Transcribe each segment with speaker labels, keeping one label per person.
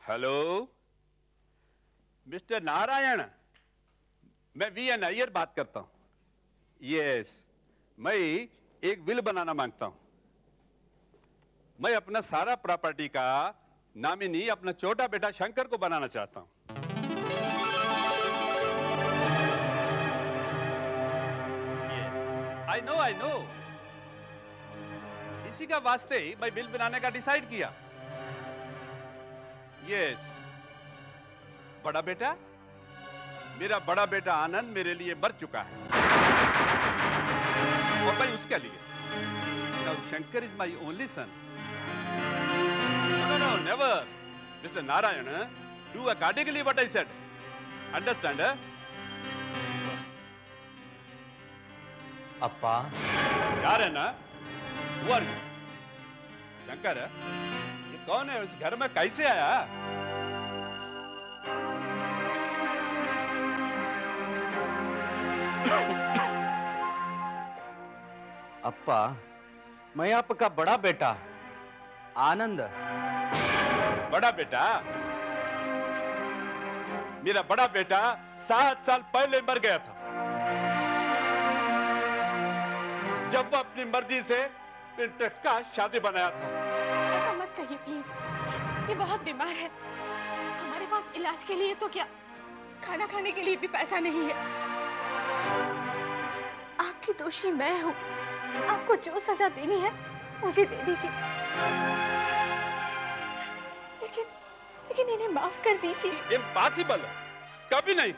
Speaker 1: Hello mister Narayan, मैं VN. Iyer बात करता हूं। यस, मैं एक विल बनाना मांगता हूं। मैं अपना सारा प्रॉपर्टी का नॉमिनी अपना छोटा बेटा शंकर को बनाना चाहता हूं। Yes, I know. इसी का वास्ते ही मैं बिल बनाने का डिसाइड किया। यस, बड़ा बेटा, मेरा बड़ा बेटा आनंद मेरे लिए मर चुका है और मैं उसके लिए। Now Shankar is my only son. No, never. Mr. Narayan, do accordingly what I said. Understand?
Speaker 2: अप्पा,
Speaker 1: यार है ना? Who are you? शंकर, ये कौन है? इस घर में कैसे आया?
Speaker 2: अप्पा, मैं आपका बड़ा बेटा आनंद।
Speaker 1: बड़ा बेटा? मेरा बड़ा बेटा 7 साल पहले मर गया था, जब वो अपनी मर्जी से इंटरेस्ट का शादी बनाया था।
Speaker 3: ऐसा मत कहिए प्लीज, ये बहुत बीमार है। हमारे पास इलाज के लिए तो क्या, खाना खाने के लिए भी पैसा नहीं है। आपकी दोषी मैं हूँ, आपको जो सजा देनी है मुझे दे दीजिए, लेकिन इन्हें माफ कर दीजिए।
Speaker 1: इम्पॉसिबल, कभी नहीं।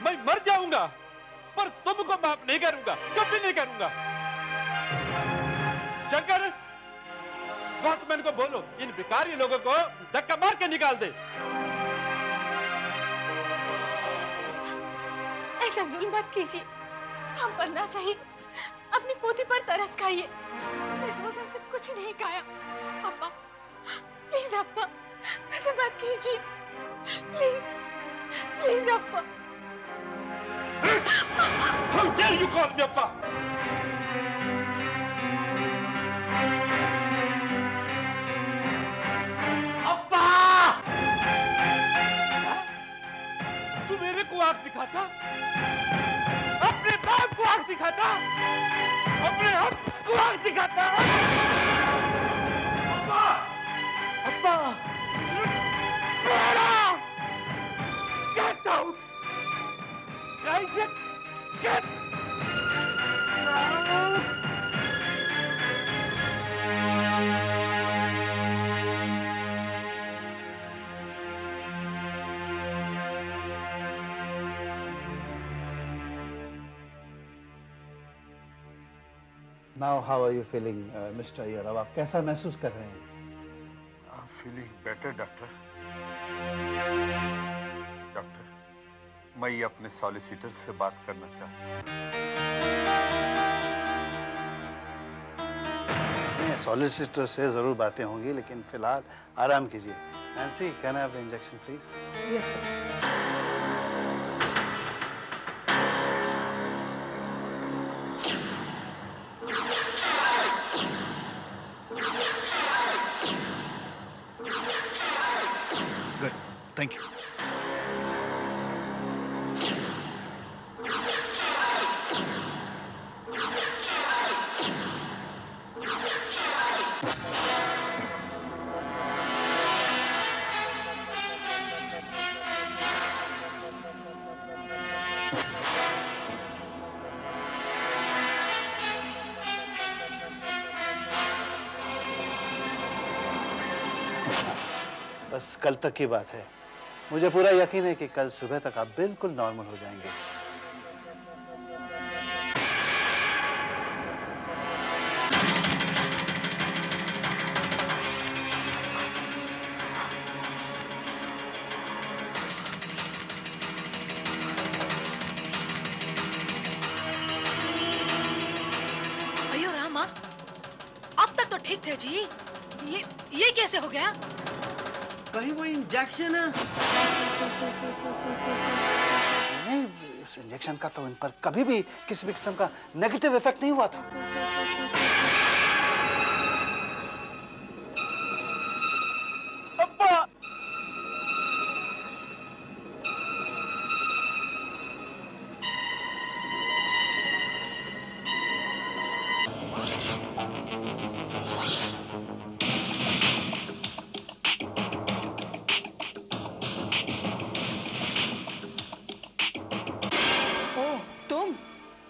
Speaker 1: मैं मर जाऊंगा पर तुमको माफ नहीं करूंगा, कभी नहीं करूंगा। शंकर, वॉचमैन को बोलो इन भिखारी लोगों को धक्का मार के निकाल दे।
Speaker 3: ऐसा जुल्म मत कीजिए, हम पर ना सही अपनी पोती पर तरस खाइए। उसने 2 दिन से कुछ नहीं खाया। अब्बा, प्लीज अब्बा, ऐसा मत कीजिए, प्लीज अब्बा।
Speaker 1: How dare you call me अब्बा?
Speaker 2: अप्पा!
Speaker 1: तू मेरे को आंख दिखाता, अपने बाप को आंख दिखाता, अपने आप को आंख दिखाता। अब्बा!
Speaker 2: अप्पा!
Speaker 1: Get out! Guys, get out!
Speaker 4: Now how are you feeling, Mr. Ayyar? अब आप कैसा महसूस कर रहे हैं?
Speaker 5: I'm feeling better, doctor. Doctor, मैं अपने सॉलिसिटर से बात करना चाहता
Speaker 4: हूँ। सॉलिसिटर से जरूर बातें होंगी, लेकिन फिलहाल आराम कीजिए। Nancy, can I have the injection please?
Speaker 3: Yes sir.
Speaker 4: Good, thank you. बस कल तक की बात है। मुझे पूरा यकीन है कि कल सुबह तक आप बिल्कुल नॉर्मल हो जाएंगे।
Speaker 3: अयो रामा, अब तक तो ठीक थे जी, ये कैसे हो गया?
Speaker 2: कहीं वो इंजेक्शन है?
Speaker 4: नहीं, इस इंजेक्शन का तो इन पर कभी भी किसी भी किस्म का नेगेटिव इफेक्ट नहीं हुआ था।
Speaker 1: अब्बा!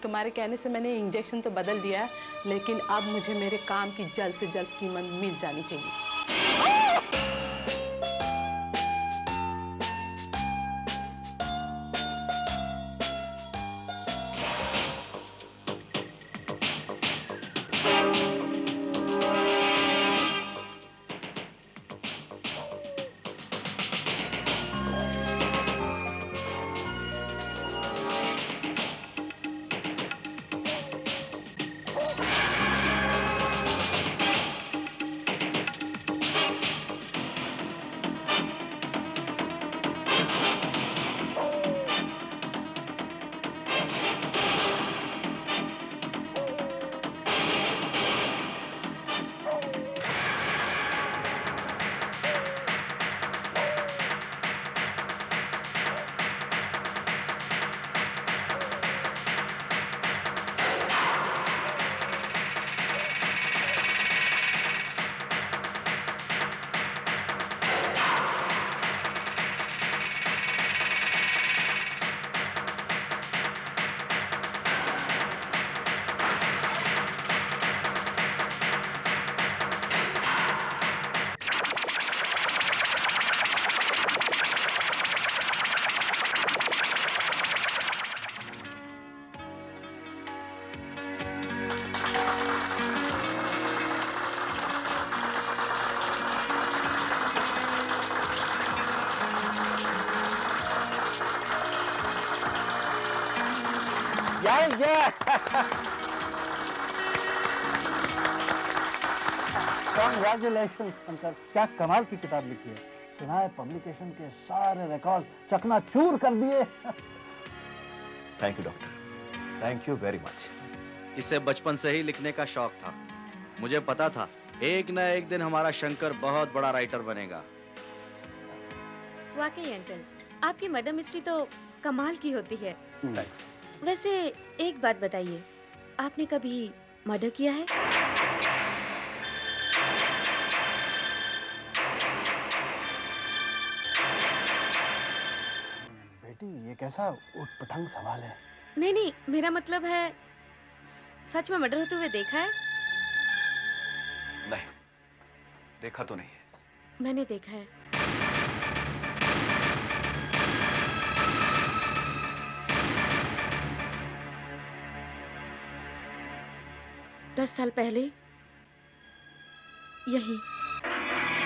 Speaker 6: तुम्हारे कहने से मैंने इंजेक्शन तो बदल दिया है, लेकिन अब मुझे मेरे काम की जल्द से जल्द कीमत मिल जानी चाहिए।
Speaker 4: Congratulations, शंकर, क्या कमाल की किताब लिखी है। सुना है पब्लिकेशन के सारे रिकॉर्ड चकनाचूर कर दिए।
Speaker 2: Thank you doctor, thank you very much. इसे बचपन से ही लिखने का शौक था। मुझे पता था एक न एक दिन हमारा शंकर बहुत बड़ा राइटर बनेगा।
Speaker 7: वाकई अंकल, आपकी मर्डर मिस्ट्री तो कमाल की होती है।
Speaker 2: थैंक्स।
Speaker 7: वैसे एक बात बताइए, आपने कभी मर्डर किया है?
Speaker 4: बेटी, ये कैसा उटपटांग सवाल है।
Speaker 7: नहीं नहीं, मेरा मतलब है सच में मर्डर होते हुए देखा है?
Speaker 2: नहीं, देखा तो नहीं है।
Speaker 7: मैंने देखा है। दस साल पहले यही।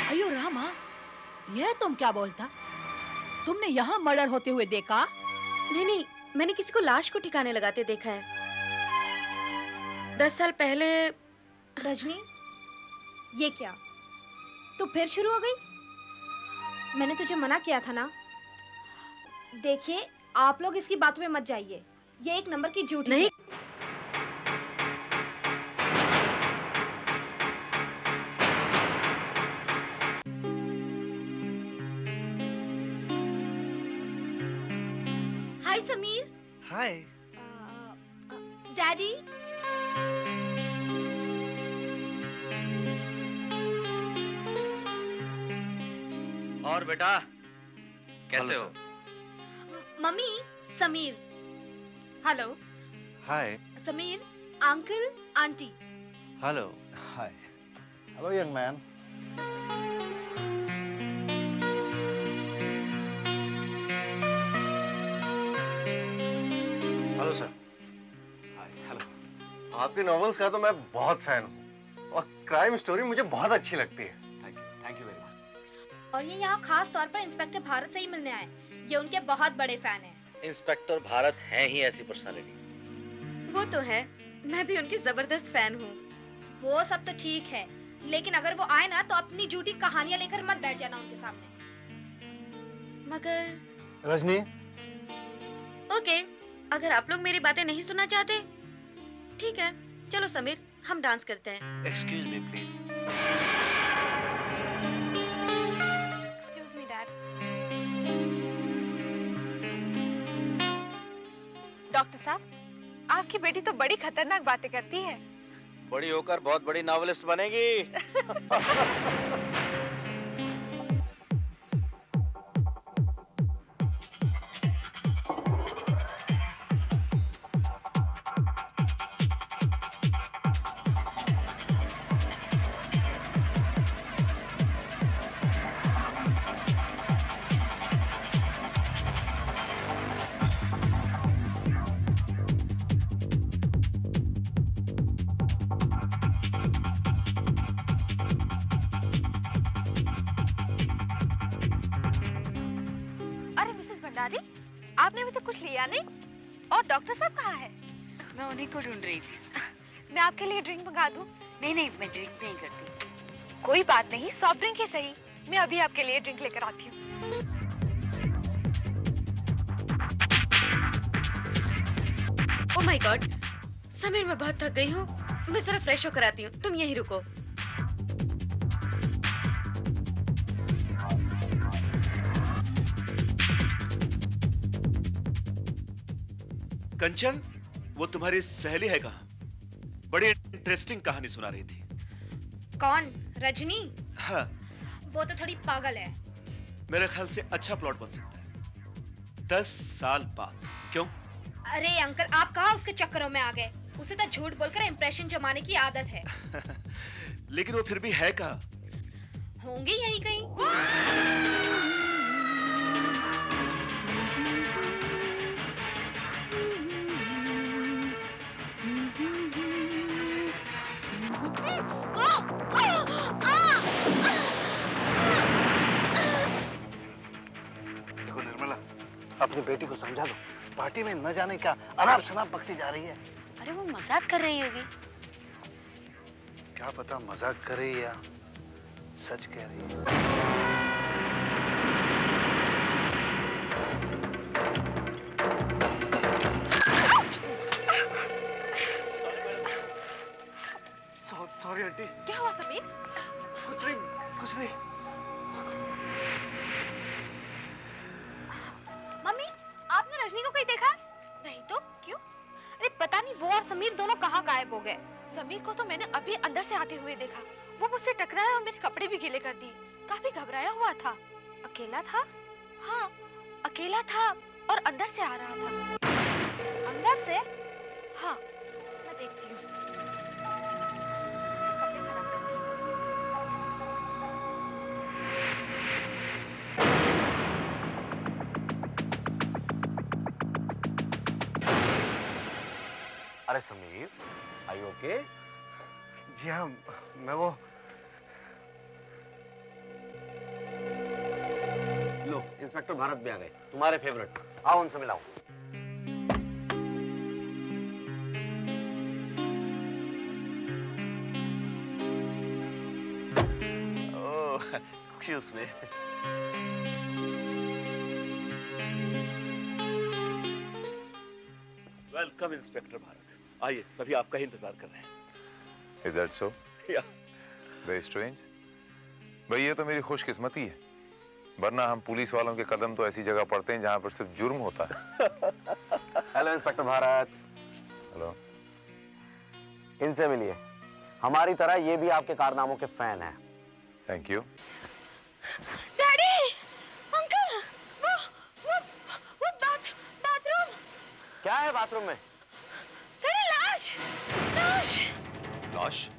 Speaker 8: अयो रामा, ये तुम क्या बोलता? तुमने यहाँ मर्डर होते हुए देखा?
Speaker 7: नहीं नहीं, मैंने किसी को लाश को ठिकाने लगाते देखा है। 10 साल पहले।
Speaker 3: रजनी, ये क्या? तू फिर शुरू हो गई? मैंने तुझे मना किया था ना। देखिए, आप लोग इसकी बातों में मत जाइए। ये एक नंबर की झूठी
Speaker 7: नहीं।
Speaker 3: है। हाय समीर।
Speaker 2: हाय।
Speaker 3: डैडी।
Speaker 2: और बेटा कैसे हो?
Speaker 3: Mummy, Sameer. Hello.
Speaker 4: Hi.
Speaker 3: Sameer, uncle, aunty.
Speaker 4: Hello. Hi. Hello young man.
Speaker 9: Hello sir.
Speaker 2: Hi. Hello.
Speaker 9: आपके नॉवेल्स का तो मैं बहुत फैन हूँ और क्राइम स्टोरी मुझे बहुत अच्छी लगती है।
Speaker 2: Thank you very much.
Speaker 3: और ये यहाँ खास तौर पर इंस्पेक्टर भारत से ही मिलने आए। ये उनके बहुत बड़े फैन हैं।
Speaker 2: इंस्पेक्टर भारत हैं ही ऐसी पर्सनालिटी।
Speaker 7: वो तो है, मैं भी उनकी जबरदस्त फैन हूँ।
Speaker 3: वो सब तो ठीक है, लेकिन अगर वो आए ना तो अपनी झूठी कहानियां लेकर मत बैठ जाना उनके सामने।
Speaker 7: मगर
Speaker 4: रजनी।
Speaker 7: ओके, अगर आप लोग मेरी बातें नहीं सुनना चाहते, ठीक है। चलो समीर, हम डांस करते हैं।
Speaker 2: Excuse me please.
Speaker 3: Excuse me dad.
Speaker 10: Doctor साहब, आपकी बेटी तो बड़ी खतरनाक बातें करती है।
Speaker 2: बड़ी होकर बहुत बड़ी नॉवेलिस्ट बनेगी।
Speaker 10: कुछ लिया नहीं? और डॉक्टर साहब कहाँ है?
Speaker 7: मैं उन्हीं को ढूंढ रही थी।
Speaker 10: मैं आपके लिए ड्रिंक मंगा दूं?
Speaker 7: नहीं नहीं, मैं ड्रिंक नहीं करती।
Speaker 10: कोई बात नहीं, सॉफ्ट ड्रिंक ही सही। मैं अभी आपके लिए ड्रिंक लेकर आती हूँ।
Speaker 7: ओह माय गॉड, समीर मैं बहुत थक गई हूँ, मैं जरा फ्रेश होकर आती हूँ, तुम यहीं रुको।
Speaker 11: कंचन, वो तुम्हारी सहेली है कहाँ? बड़ी इंटरेस्टिंग कहानी सुना रही थी।
Speaker 12: कौन? रजनी?
Speaker 11: हाँ,
Speaker 12: वो तो थोड़ी पागल है।
Speaker 11: मेरे ख्याल से अच्छा प्लॉट बन सकता है। 10 साल बाद। क्यों?
Speaker 12: अरे अंकल, आप कहाँ उसके चक्करों में आ गए? उसे तो झूठ बोलकर इंप्रेशन जमाने की आदत है।
Speaker 11: लेकिन वो फिर भी है कहाँ?
Speaker 12: होंगे यहीं कहीं।
Speaker 4: देखो निर्मला, अपनी बेटी को समझा दो। पार्टी में न जाने क्या अनाप शनाप बकती जा रही है।
Speaker 7: अरे वो मजाक कर रही होगी।
Speaker 4: क्या पता मजाक करे या सच कह रही है।
Speaker 9: Sorry aunty.
Speaker 10: क्या हुआ समीर?
Speaker 9: कुछ नहीं, कुछ नहीं।
Speaker 12: मम्मी, आपने रजनी को कहीं देखा?
Speaker 10: नहीं तो क्यों?
Speaker 12: अरे पता नहीं, वो और समीर दोनों कहाँ गायब हो गए।
Speaker 10: समीर को तो मैंने अभी अंदर से आते हुए देखा। वो मुझसे टकराया और मेरे कपड़े भी गीले कर दिए। काफी घबराया हुआ था।
Speaker 12: अकेला था?
Speaker 10: हाँ, अकेला था और अंदर से आ रहा था।
Speaker 12: अंदर से?
Speaker 10: हाँ,
Speaker 12: मैं देखती हूँ।
Speaker 10: कपड़े खराब कर दिए।
Speaker 9: अरे समीर, आर यू ओके? जी हाँ, मैं वो लो, इंस्पेक्टर भारत भी आ गए, तुम्हारे फेवरेट। आओ उनसे मिलाओ। Oh, excuse me.
Speaker 11: Welcome inspector Bharat. आइए, सभी आपका ही इंतजार कर रहे हैं।
Speaker 13: Is that so?
Speaker 11: Yeah.
Speaker 13: Very strange. भाई ये तो मेरी खुशकिस्मती है, वरना हम पुलिस वालों के कदम तो ऐसी जगह पड़ते हैं जहाँ पर सिर्फ जुर्म होता है।
Speaker 9: Hello inspector Bharat.
Speaker 13: हेलो।
Speaker 9: इनसे मिलिए, हमारी तरह ये भी आपके कारनामों के फैन हैं।
Speaker 13: Thank you.
Speaker 12: डैडी, अंकल, वो बाथरूम।
Speaker 9: क्या है बाथरूम में?
Speaker 12: डैडी, लाश।
Speaker 13: लाश?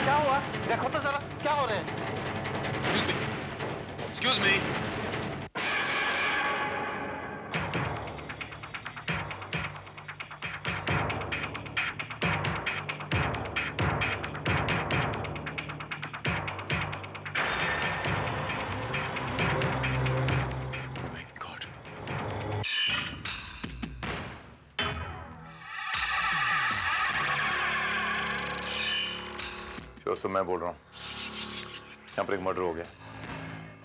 Speaker 4: क्या हुआ? देखो तो जरा, क्या हो रहा है?
Speaker 13: Excuse me. My God. दोस्तों, मैं बोल रहा हूँ, यहाँ पर एक मर्डर हो गया।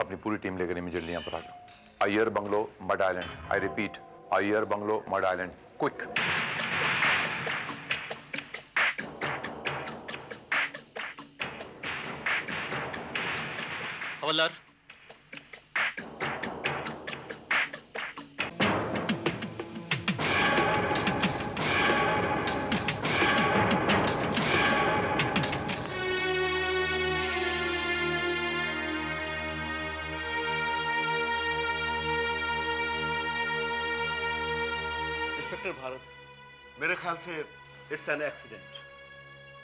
Speaker 13: अपनी पूरी टीम लेकर इमीडिएटली यहाँ पर आ जाओ। Iyer bungalow, mud island. I repeat, Iyer bungalow, mud island. Quick.
Speaker 2: Havildar.
Speaker 11: Inspector Bharat, मेरे ख्याल से इट्स एन एक्सीडेंट।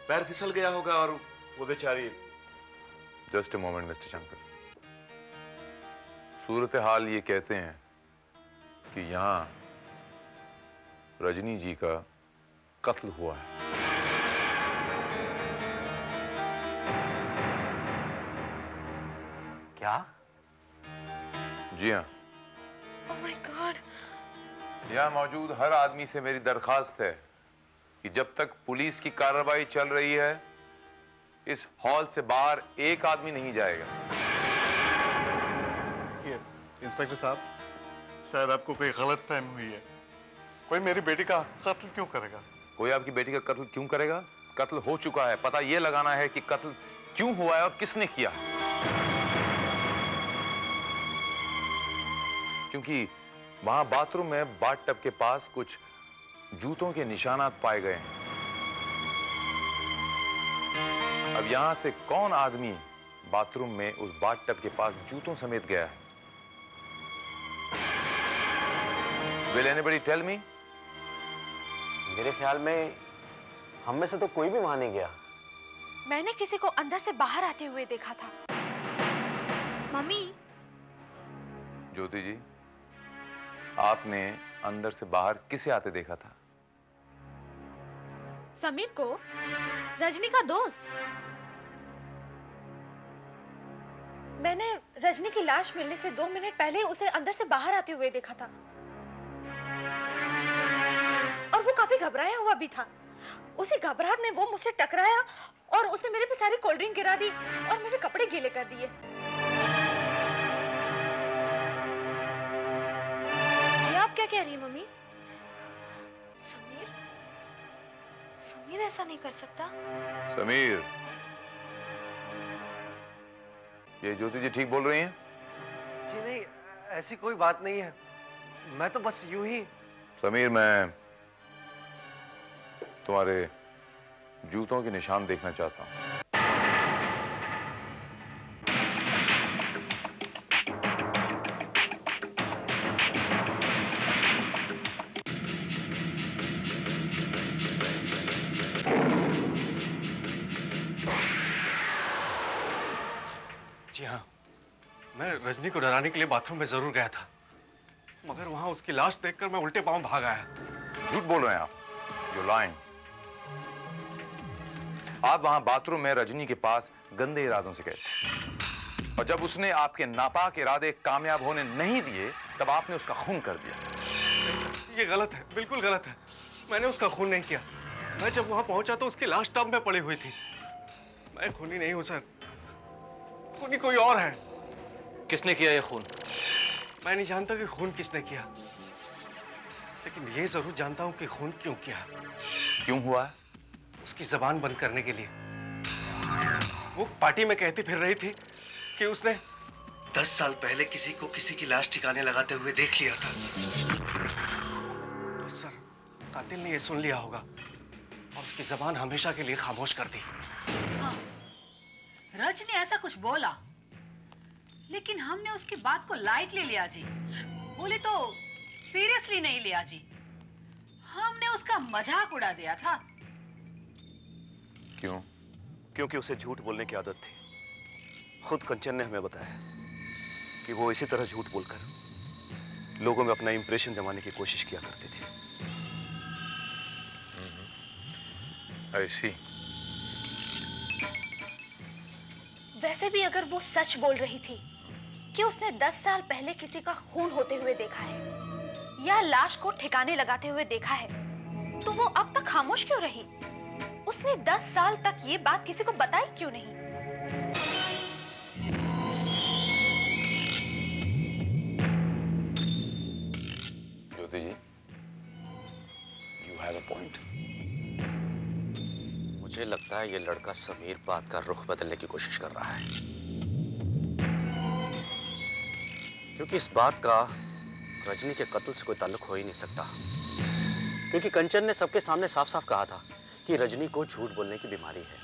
Speaker 11: पैर फिसल गया होगा और वो बेचारी।
Speaker 13: Just a moment mister Shankar. सूरत हाल ये कहते हैं कि यहाँ रजनी जी का कत्ल हुआ है।
Speaker 9: क्या?
Speaker 13: जी हाँ।
Speaker 10: ओह माय गॉड,
Speaker 13: यहाँ मौजूद हर आदमी से मेरी दरखास्त है कि जब तक पुलिस की कार्रवाई चल रही है इस हॉल से बाहर एक आदमी नहीं जाएगा।
Speaker 5: ये इंस्पेक्टर साहब, शायद आपको कोई गलत फहमी हुई है। कोई मेरी बेटी का कत्ल क्यों करेगा?
Speaker 13: कोई आपकी बेटी का कत्ल क्यों करेगा? कत्ल हो चुका है, पता यह लगाना है कि कत्ल क्यों हुआ है और किसने किया। क्योंकि वहां बाथरूम में बाथटब के पास कुछ जूतों के निशानात पाए गए हैं। अब यहां से कौन आदमी बाथरूम में उस बाथटब के पास जूतों समेत गया है? Will anybody tell me?
Speaker 9: मेरे ख्याल में हम में से तो कोई भी वहां नहीं गया।
Speaker 10: मैंने किसी को अंदर से बाहर आते हुए देखा था।
Speaker 12: मम्मी।
Speaker 13: ज्योति जी, आपने अंदर से बाहर किसे आते देखा था?
Speaker 10: समीर को, रजनी का दोस्त। मैंने रजनी की लाश मिलने से 2 मिनट पहले उसे अंदर से बाहर आते हुए देखा था और वो काफी घबराया हुआ भी था। उसी घबराहट में वो मुझसे टकराया और उसने मेरे पे सारी कोल्ड ड्रिंक गिरा दी और मेरे कपड़े गीले कर दिए।
Speaker 12: ये आप क्या कह रही हैं मम्मी? समीर ऐसा नहीं कर सकता।
Speaker 13: समीर, ये ज्योति जी ठीक बोल रही हैं?
Speaker 14: जी नहीं, ऐसी कोई बात नहीं है। मैं तो बस यूं ही।
Speaker 13: समीर, मैं तुम्हारे जूतों के निशान देखना चाहता हूं।
Speaker 14: जी हाँ, मैं रजनी को डराने के लिए बाथरूम में जरूर गया था, मगर वहां उसकी लाश देखकर मैं उल्टे पांव भाग आया।
Speaker 13: झूठ बोल रहे हैं आप। You're lying। आप वहां बाथरूम में रजनी के पास गंदे इरादों से गए थे और जब उसने आपके नापाक इरादे कामयाब होने नहीं दिए तब आपने उसका खून कर दिया।
Speaker 14: नहीं सर, ये गलत है, बिल्कुल गलत है। मैंने उसका खून नहीं किया। मैं जब वहां पहुंचा तो उसकी लाश टब में पड़ी हुई थी। मैं खूनी नहीं हूं सर, खूनी कोई और है।
Speaker 2: किसने किया ये खून?
Speaker 14: मैं नहीं जानता कि खून किसने किया, लेकिन ये जरूर जानता हूं कि खून क्यों किया।
Speaker 13: क्यों हुआ?
Speaker 14: उसकी जबान बंद करने के लिए। वो पार्टी में कहती फिर रही थी कि उसने 10 साल पहले किसी को किसी की लाश ठिकाने लगाते हुए देख लिया था। बस सर, कातिल ने ये सुन लिया होगा और उसकी जबान हमेशा के लिए खामोश कर दी।
Speaker 8: हाँ, रज ने ऐसा कुछ बोला, लेकिन हमने उसकी बात को लाइटली लिया जी। बोले तो सीरियसली नहीं लिया जी। हमने उसका मजाक उड़ा दिया था।
Speaker 13: क्यों?
Speaker 11: क्योंकि उसे झूठ बोलने की आदत थी। खुद कंचन ने हमें बताया कि वो इसी तरह झूठ बोलकर लोगों में अपना इंप्रेशन जमाने की कोशिश किया करती थी।
Speaker 13: I see।
Speaker 10: वैसे भी अगर वो सच बोल रही थी कि उसने 10 साल पहले किसी का खून होते हुए देखा है या लाश को ठिकाने लगाते हुए देखा है, तो वो अब तक खामोश क्यों रही? उसने 10 साल तक ये बात किसी को बताई क्यों नहीं?
Speaker 13: ज्योति जी, you have a point।
Speaker 2: मुझे लगता है ये लड़का समीर बात का रुख बदलने की कोशिश कर रहा है, क्योंकि इस बात का रजनी के कत्ल से कोई ताल्लुक हो ही नहीं सकता।
Speaker 9: क्योंकि कंचन ने सबके सामने साफ साफ कहा था कि रजनी को झूठ बोलने की बीमारी है।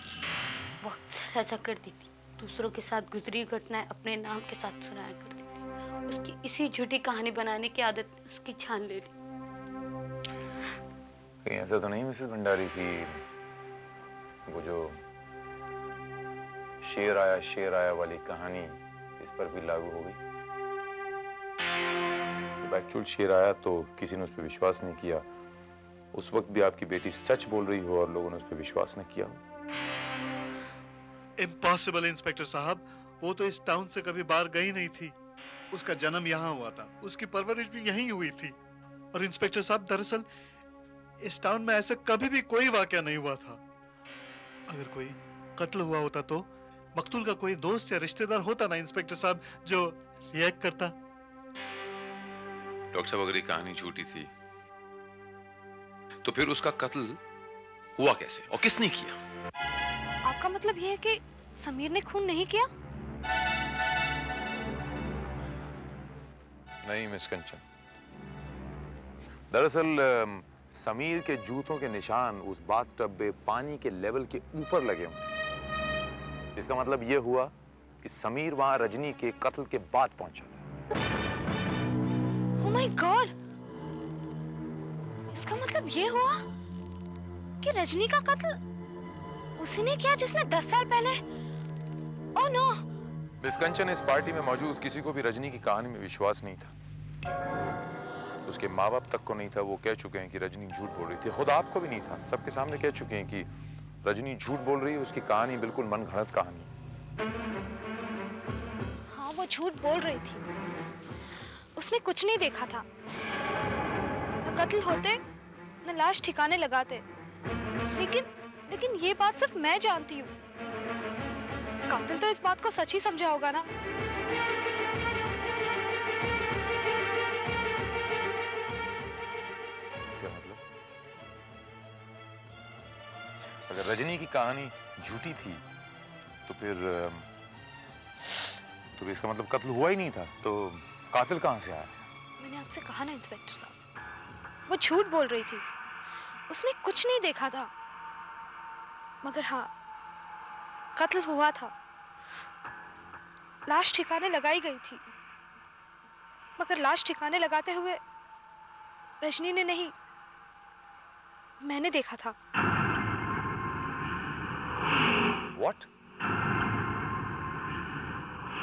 Speaker 7: वो अक्सर ऐसा करती थी, दूसरों के साथ गुजरी घटनाएं अपने नाम के साथ सुनाया करती थी। उसकी इसी झूठी कहानी बनाने की आदत ने उसकी जान ले ली।
Speaker 13: कहीं ऐसा तो नहीं मिसेस भंडारी की वो जो शेर आया वाली कहानी इस पर भी लागू हो गई? जब एक्चुअल शेर आया तो किसी ने उस पर विश्वास नहीं किया। उस वक्त भी आपकी बेटी सच बोल रही हो और लोगों ने उस पर विश्वास न किया हो।
Speaker 5: इम्पॉसिबल इंस्पेक्टर साहब, वो तो इस टाउन से कभी बाहर गई नहीं थी। उसका जन्म यहाँ हुआ था, उसकी परवरिश भी यहीं हुई थी। और इंस्पेक्टर साहब, दरअसल इस टाउन में ऐसा कभी भी कोई वाकया नहीं हुआ था। अगर कोई कत्ल हुआ होता तो मकतूल का कोई दोस्त या रिश्तेदार होता ना इंस्पेक्टर साहब, जो रिएक्ट करता।
Speaker 13: डॉक्टर साहब, अगर ये कहानी झूठी थी तो फिर उसका कत्ल हुआ कैसे और किसने किया?
Speaker 10: आपका मतलब ये है कि समीर ने खून नहीं किया?
Speaker 13: नहीं मिस कंचन, दरअसल समीर के जूतों के निशान उस बाथटब में पानी के लेवल के ऊपर लगे हुए। इसका मतलब यह हुआ कि समीर वहां रजनी के कत्ल के बाद पहुंचा था।
Speaker 10: Oh my God! इसका मतलब ये हुआ कि रजनी का कत्ल उसी ने किया जिसने 10 साल पहले। Oh no!
Speaker 13: मिस कंचन, इस पार्टी में मौजूद किसी को भी रजनी की कहानी में विश्वास नहीं था। उसके माँ बाप तक को नहीं था। वो कह चुके हैं कि रजनी झूठ बोल रही थी। खुद आपको भी नहीं था। सबके सामने कह चुके हैं कि रजनी झूठ बोल रही है। उसकी कहानी बिल्कुल मनगढ़ंत कहानी।
Speaker 10: हाँ, वो झूठ बोल रही थी। उसने कुछ नहीं देखा था। न कत्ल होते, न लाश ठिकाने लगाते। लेकिन ये बात सिर्फ मैं जानती हूँ। कातिल तो इस बात को सच ही समझा होगा ना।
Speaker 13: क्या मतलब? अगर रजनी की कहानी झूठी थी तो फिर इसका मतलब कत्ल हुआ ही नहीं था। तो कातिल कहां से आया?
Speaker 10: मैंने आपसे कहा ना इंस्पेक्टर साहब, वो झूठ बोल रही थी। उसने कुछ नहीं देखा था। मगर हाँ, कत्ल हुआ था। लाश ठिकाने लगाई गई थी। मगर लाश ठिकाने लगाते हुए रजनी ने नहीं, मैंने देखा था।
Speaker 13: What?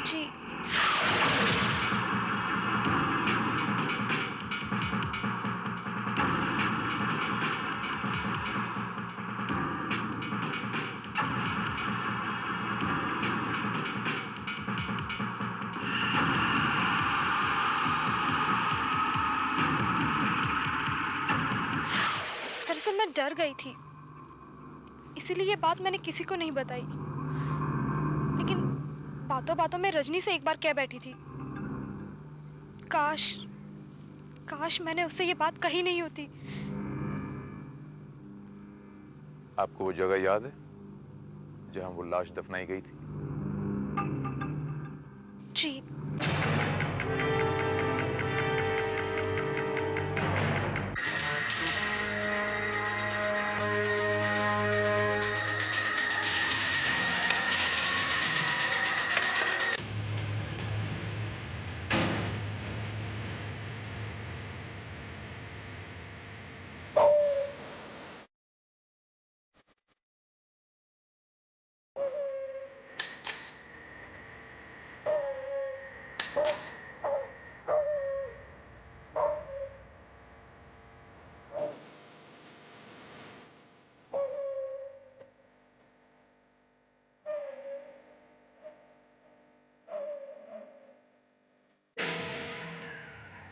Speaker 10: जी। दरअसल मैं डर गई थी, इसीलिए ये बात मैंने किसी को नहीं बताई। लेकिन बातों बातों में रजनी से एक बार कह बैठी थी, काश मैंने उससे ये बात कही नहीं होती।
Speaker 13: आपको वो जगह याद है जहां वो लाश दफनाई गई थी?
Speaker 10: जी।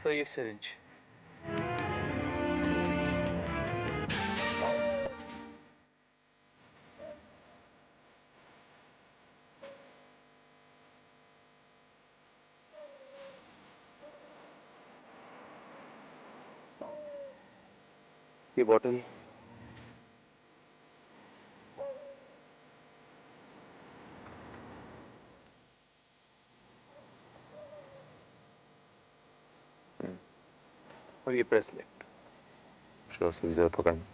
Speaker 11: So ये syringe. ये बॉटल और ये ब्रेसलेट।
Speaker 13: श्योर से जरा पकड़ना।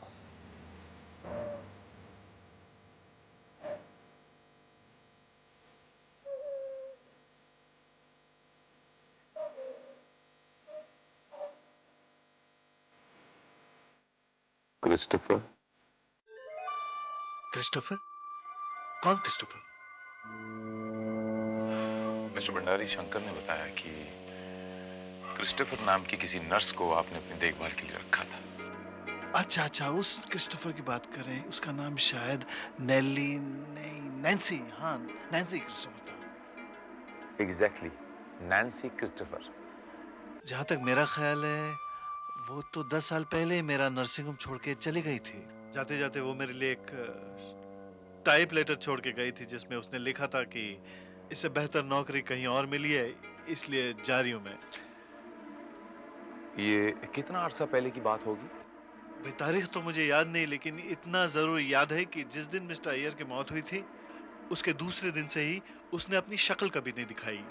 Speaker 13: क्रिस्टोफर।
Speaker 5: क्रिस्टोफर? कौन क्रिस्टोफर?
Speaker 13: मिस्टर भंडारी, शंकर ने बताया कि क्रिस्टोफर नाम की किसी नर्स को आपने अपनी देखभाल के लिए रखा था।
Speaker 5: अच्छा, उस क्रिस्टोफर की बात कर रहे हैं। उसका नाम शायद नेली, नहीं, नैन्सी। हाँ, नैन्सी क्रिस्टोफर था।
Speaker 13: Exactly, Nancy Christopher.
Speaker 5: जहां तक मेरा ख्याल है वो तो 10 साल पहले ही मेरा नर्सिंग होम छोड़ के चली गई थी। जाते जाते वो मेरे लिए एक टाइप लेटर छोड़ के गई थी जिसमें उसने लिखा था कि इससे बेहतर नौकरी कहीं और मिली है, इसलिए जा रही हूं मैं।
Speaker 13: ये कितना अरसा पहले की बात होगी?
Speaker 5: भाई तारीख तो मुझे याद नहीं, लेकिन इतना जरूर याद है कि जिस दिन मिस्टर अय्यर की मौत हुई थी उसके दूसरे दिन से ही उसने अपनी शक्ल कभी नहीं दिखाई।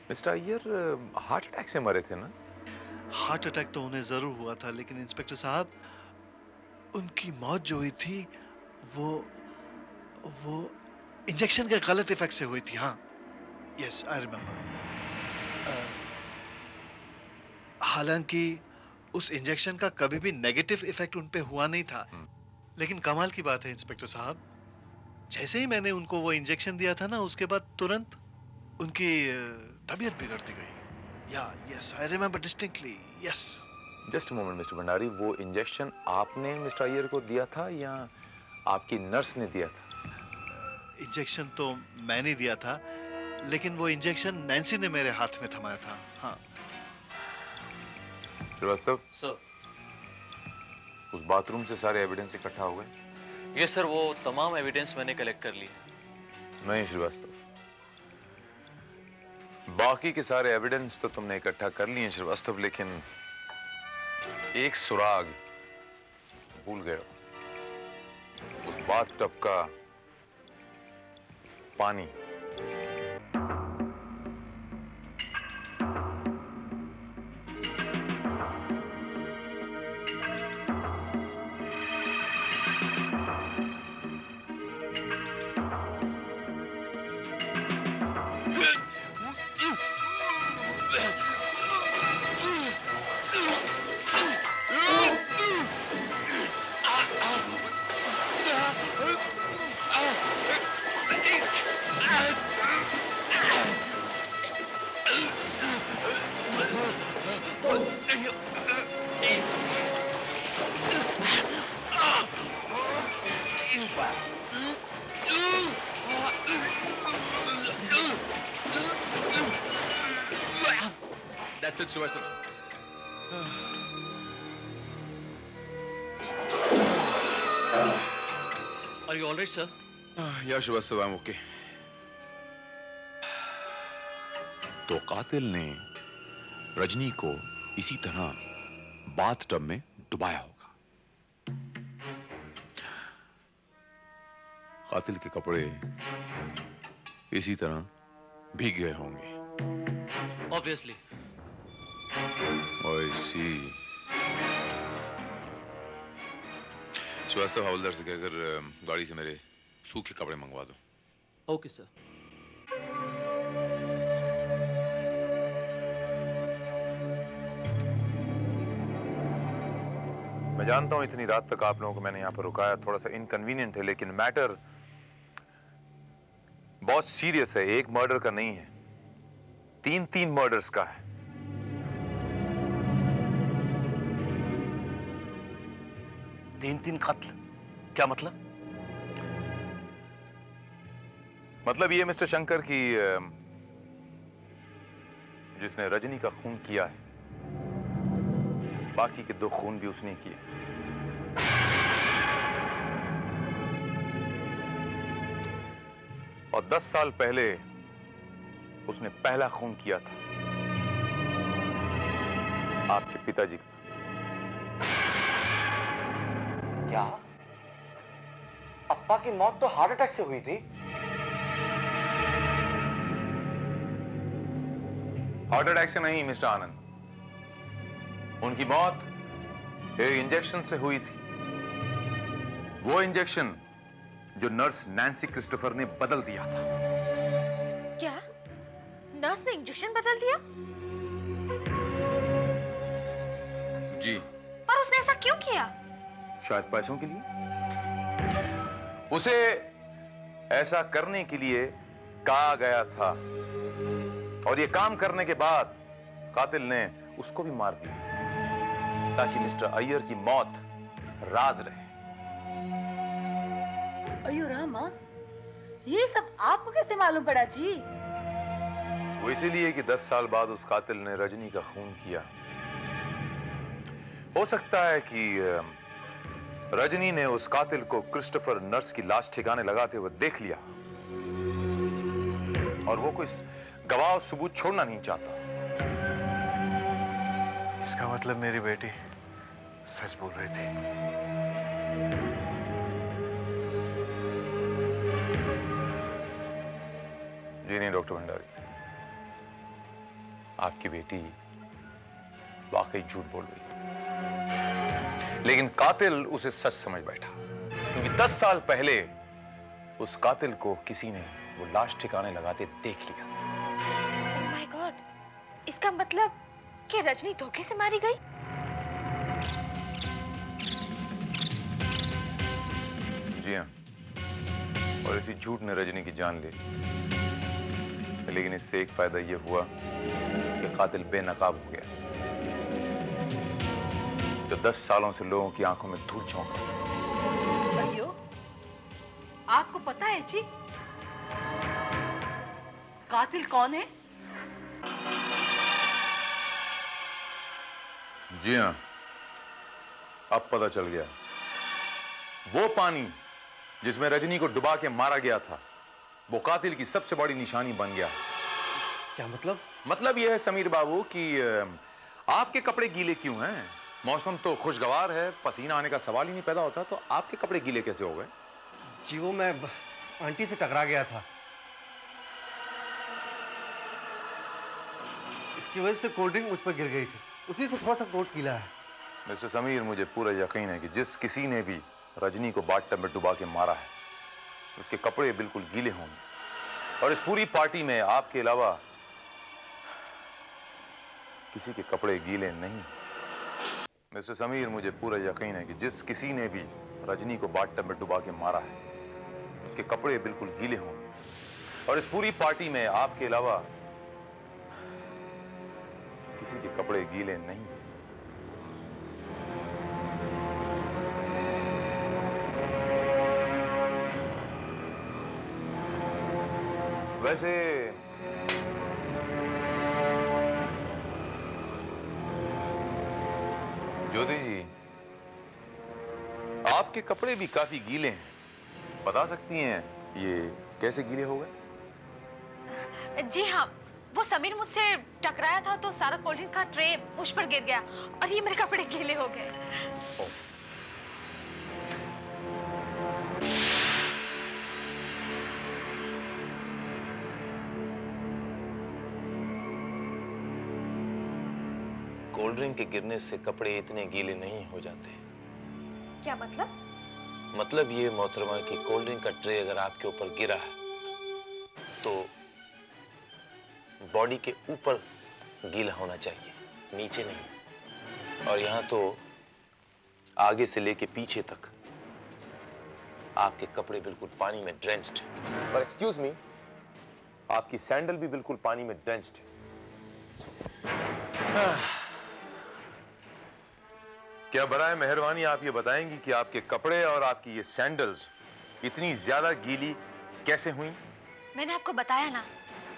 Speaker 13: मिस्टर अय्यर हार्ट अटैक से मरे थे ना?
Speaker 5: हार्ट अटैक तो उन्हें जरूर हुआ था, लेकिन इंस्पेक्टर साहब उनकी मौत जो हुई थी वो इंजेक्शन के गलत इफेक्ट से हुई थी। हाँ, यस आई रिमेम्बर। हालांकि उस इंजेक्शन का कभी भी नेगेटिव इफेक्ट उन पे हुआ नहीं था, लेकिन कमाल की बात है इंस्पेक्टर साहब, जैसे ही मैंने उनको वो इंजेक्शन दिया था ना, उसके बाद तुरंत उनकी तबीयत बिगड़ती गई। या yes I remember distinctly, yes.
Speaker 13: Just moment mister Bhandari, वो इंजेक्शन आपने मिस्टर अय्यर को दिया था या आपकी नर्स ने दिया था?
Speaker 5: इंजेक्शन तो मैंने दिया था, लेकिन वो इंजेक्शन नैन्सी ने मेरे हाथ में थमाया था। हाँ
Speaker 13: श्रीवास्तव
Speaker 15: सर।
Speaker 13: उस बाथरूम से सारे एविडेंस इकट्ठा हो गए?
Speaker 15: ये सर, वो तमाम एविडेंस मैंने कलेक्ट कर लिए।
Speaker 13: नहीं श्रीवास्तव, बाकी के सारे एविडेंस तो तुमने इकट्ठा कर लिए श्रीवास्तव, लेकिन एक सुराग भूल गए हो, उस बाथटब का पानी।
Speaker 15: That's it, Sylvester. Are you all right, sir?
Speaker 13: या श्रीवास्तव, I'm okay. तो कातिल ने रजनी को इसी तरह बाथटब में डुबाया होगा। कातिल के कपड़े इसी तरह भीग गए होंगे।
Speaker 15: Obviously.
Speaker 13: I see. श्रीवास्तव, हवलदार से कहकर गाड़ी से मेरे सूखे कपड़े मंगवा दो।
Speaker 15: Okay, sir.
Speaker 13: मैं जानता हूं इतनी रात तक आप लोगों को मैंने यहाँ पर रुकाया, थोड़ा सा इनकन्वीनियंट है, लेकिन मैटर बहुत सीरियस है। एक मर्डर का नहीं है, तीन मर्डर्स का है।
Speaker 11: तीन कत्ल? क्या मतलब?
Speaker 13: मतलब ये मिस्टर शंकर की जिसने रजनी का खून किया है, बाकी के 2 खून भी उसने किए। और 10 साल पहले उसने पहला खून किया था आपके पिताजी का।
Speaker 9: क्या? अप्पा की मौत तो हार्ट अटैक से हुई थी।
Speaker 13: हार्ट अटैक से नहीं मिस्टर आनंद, उनकी मौत एक इंजेक्शन से हुई थी। वो इंजेक्शन जो नर्स नैन्सी क्रिस्टोफर ने बदल दिया था।
Speaker 10: क्या नर्स ने इंजेक्शन बदल दिया?
Speaker 13: जी।
Speaker 10: पर उसने ऐसा क्यों किया?
Speaker 13: शायद पैसों के लिए। उसे ऐसा करने के लिए कहा गया था, और ये काम करने के बाद कातिल ने उसको भी मार दिया ताकि मिस्टर अय्यर की मौत राज रहे।
Speaker 8: अयो रामा, ये सब आपको कैसे मालूम पड़ा जी?
Speaker 13: वो इसीलिए कि 10 साल बाद उस कातिल ने रजनी का खून किया। हो सकता है कि रजनी ने उस कातिल को क्रिस्टोफर नर्स की लाश ठिकाने लगाते हुए देख लिया और वो कोई गवाह और सबूत छोड़ना नहीं चाहता।
Speaker 5: इसका मतलब मेरी बेटी सच बोल रही थी।
Speaker 13: जी नहीं डॉक्टर भंडारी, आपकी बेटी वाकई झूठ बोल रही है, लेकिन कातिल उसे सच समझ बैठा, क्योंकि 10 साल पहले उस कातिल को किसी ने वो लाश ठिकाने लगाते देख लिया था।
Speaker 10: ओह माय गॉड, इसका मतलब कि रजनी धोखे से मारी गई?
Speaker 13: जी हाँ, और इसी झूठ ने रजनी की जान ले ली। लेकिन इससे एक फायदा ये हुआ कि कातिल बेनकाब हो गया, जो 10 सालों से लोगों की आंखों में धूल झोंक रहा।
Speaker 6: अयो, आपको पता है जी कातिल कौन है?
Speaker 13: जी हाँ, अब पता चल गया। वो पानी जिसमें रजनी को डुबा के मारा गया था, वो कातिल की सबसे बड़ी निशानी बन गया।
Speaker 14: क्या मतलब?
Speaker 13: मतलब यह है समीर बाबू कि आपके कपड़े गीले क्यों हैं? मौसम तो खुशगवार है, पसीना आने का सवाल ही नहीं पैदा होता, तो आपके कपड़े गीले कैसे हो गए?
Speaker 14: जी वो मैं आंटी से टकरा गया था, इसकी वजह से कोल्ड ड्रिंक मुझ पर गिर गई थी, उसी से थोड़ा सा कोट गीला है।
Speaker 13: मिस्टर समीर, मुझे पूरा यकीन है कि जिस किसी ने भी रजनी को बाथटब में डुबा के मारा है, उसके कपड़े बिल्कुल गीले होंगे, और इस पूरी पार्टी में आपके अलावा किसी के कपड़े गीले नहीं। मिस्टर समीर, मुझे पूरा यकीन है कि जिस किसी ने भी रजनी को बाथटब में डुबा के मारा है, उसके कपड़े बिल्कुल गीले होंगे, और इस पूरी पार्टी में आपके अलावा किसी के कपड़े गीले नहीं। वैसे ज्योति जी, आपके कपड़े भी काफी गीले हैं, बता सकती हैं ये कैसे गीले हो गए?
Speaker 10: जी हाँ, वो समीर मुझसे टकराया था तो सारा कोल्ड ड्रिंक का ट्रे मुझ पर गिर गया और ये मेरे कपड़े गीले हो गए।
Speaker 11: कोल्ड ड्रिंक के गिरने से कपड़े इतने गीले नहीं हो जाते।
Speaker 10: क्या मतलब?
Speaker 11: मतलब ये मोहतरमा कि कोल्ड ड्रिंक का ट्रे अगर आपके ऊपर गिरा है तो बॉडी के ऊपर गीला होना चाहिए, नीचे नहीं। और यहाँ तो आगे से लेके पीछे तक आपके कपड़े बिल्कुल पानी में ड्रेंच्ड हैं। पर एक्सक्यूज मी, आपकी सैंडल भी बिल्कुल पानी में ड्रेंच्ड है।
Speaker 13: क्या बराए मेहरबानी आप ये बताएंगी कि आपके कपड़े और आपकी ये सैंडल्स इतनी ज्यादा गीली कैसे हुई?
Speaker 10: मैंने आपको बताया ना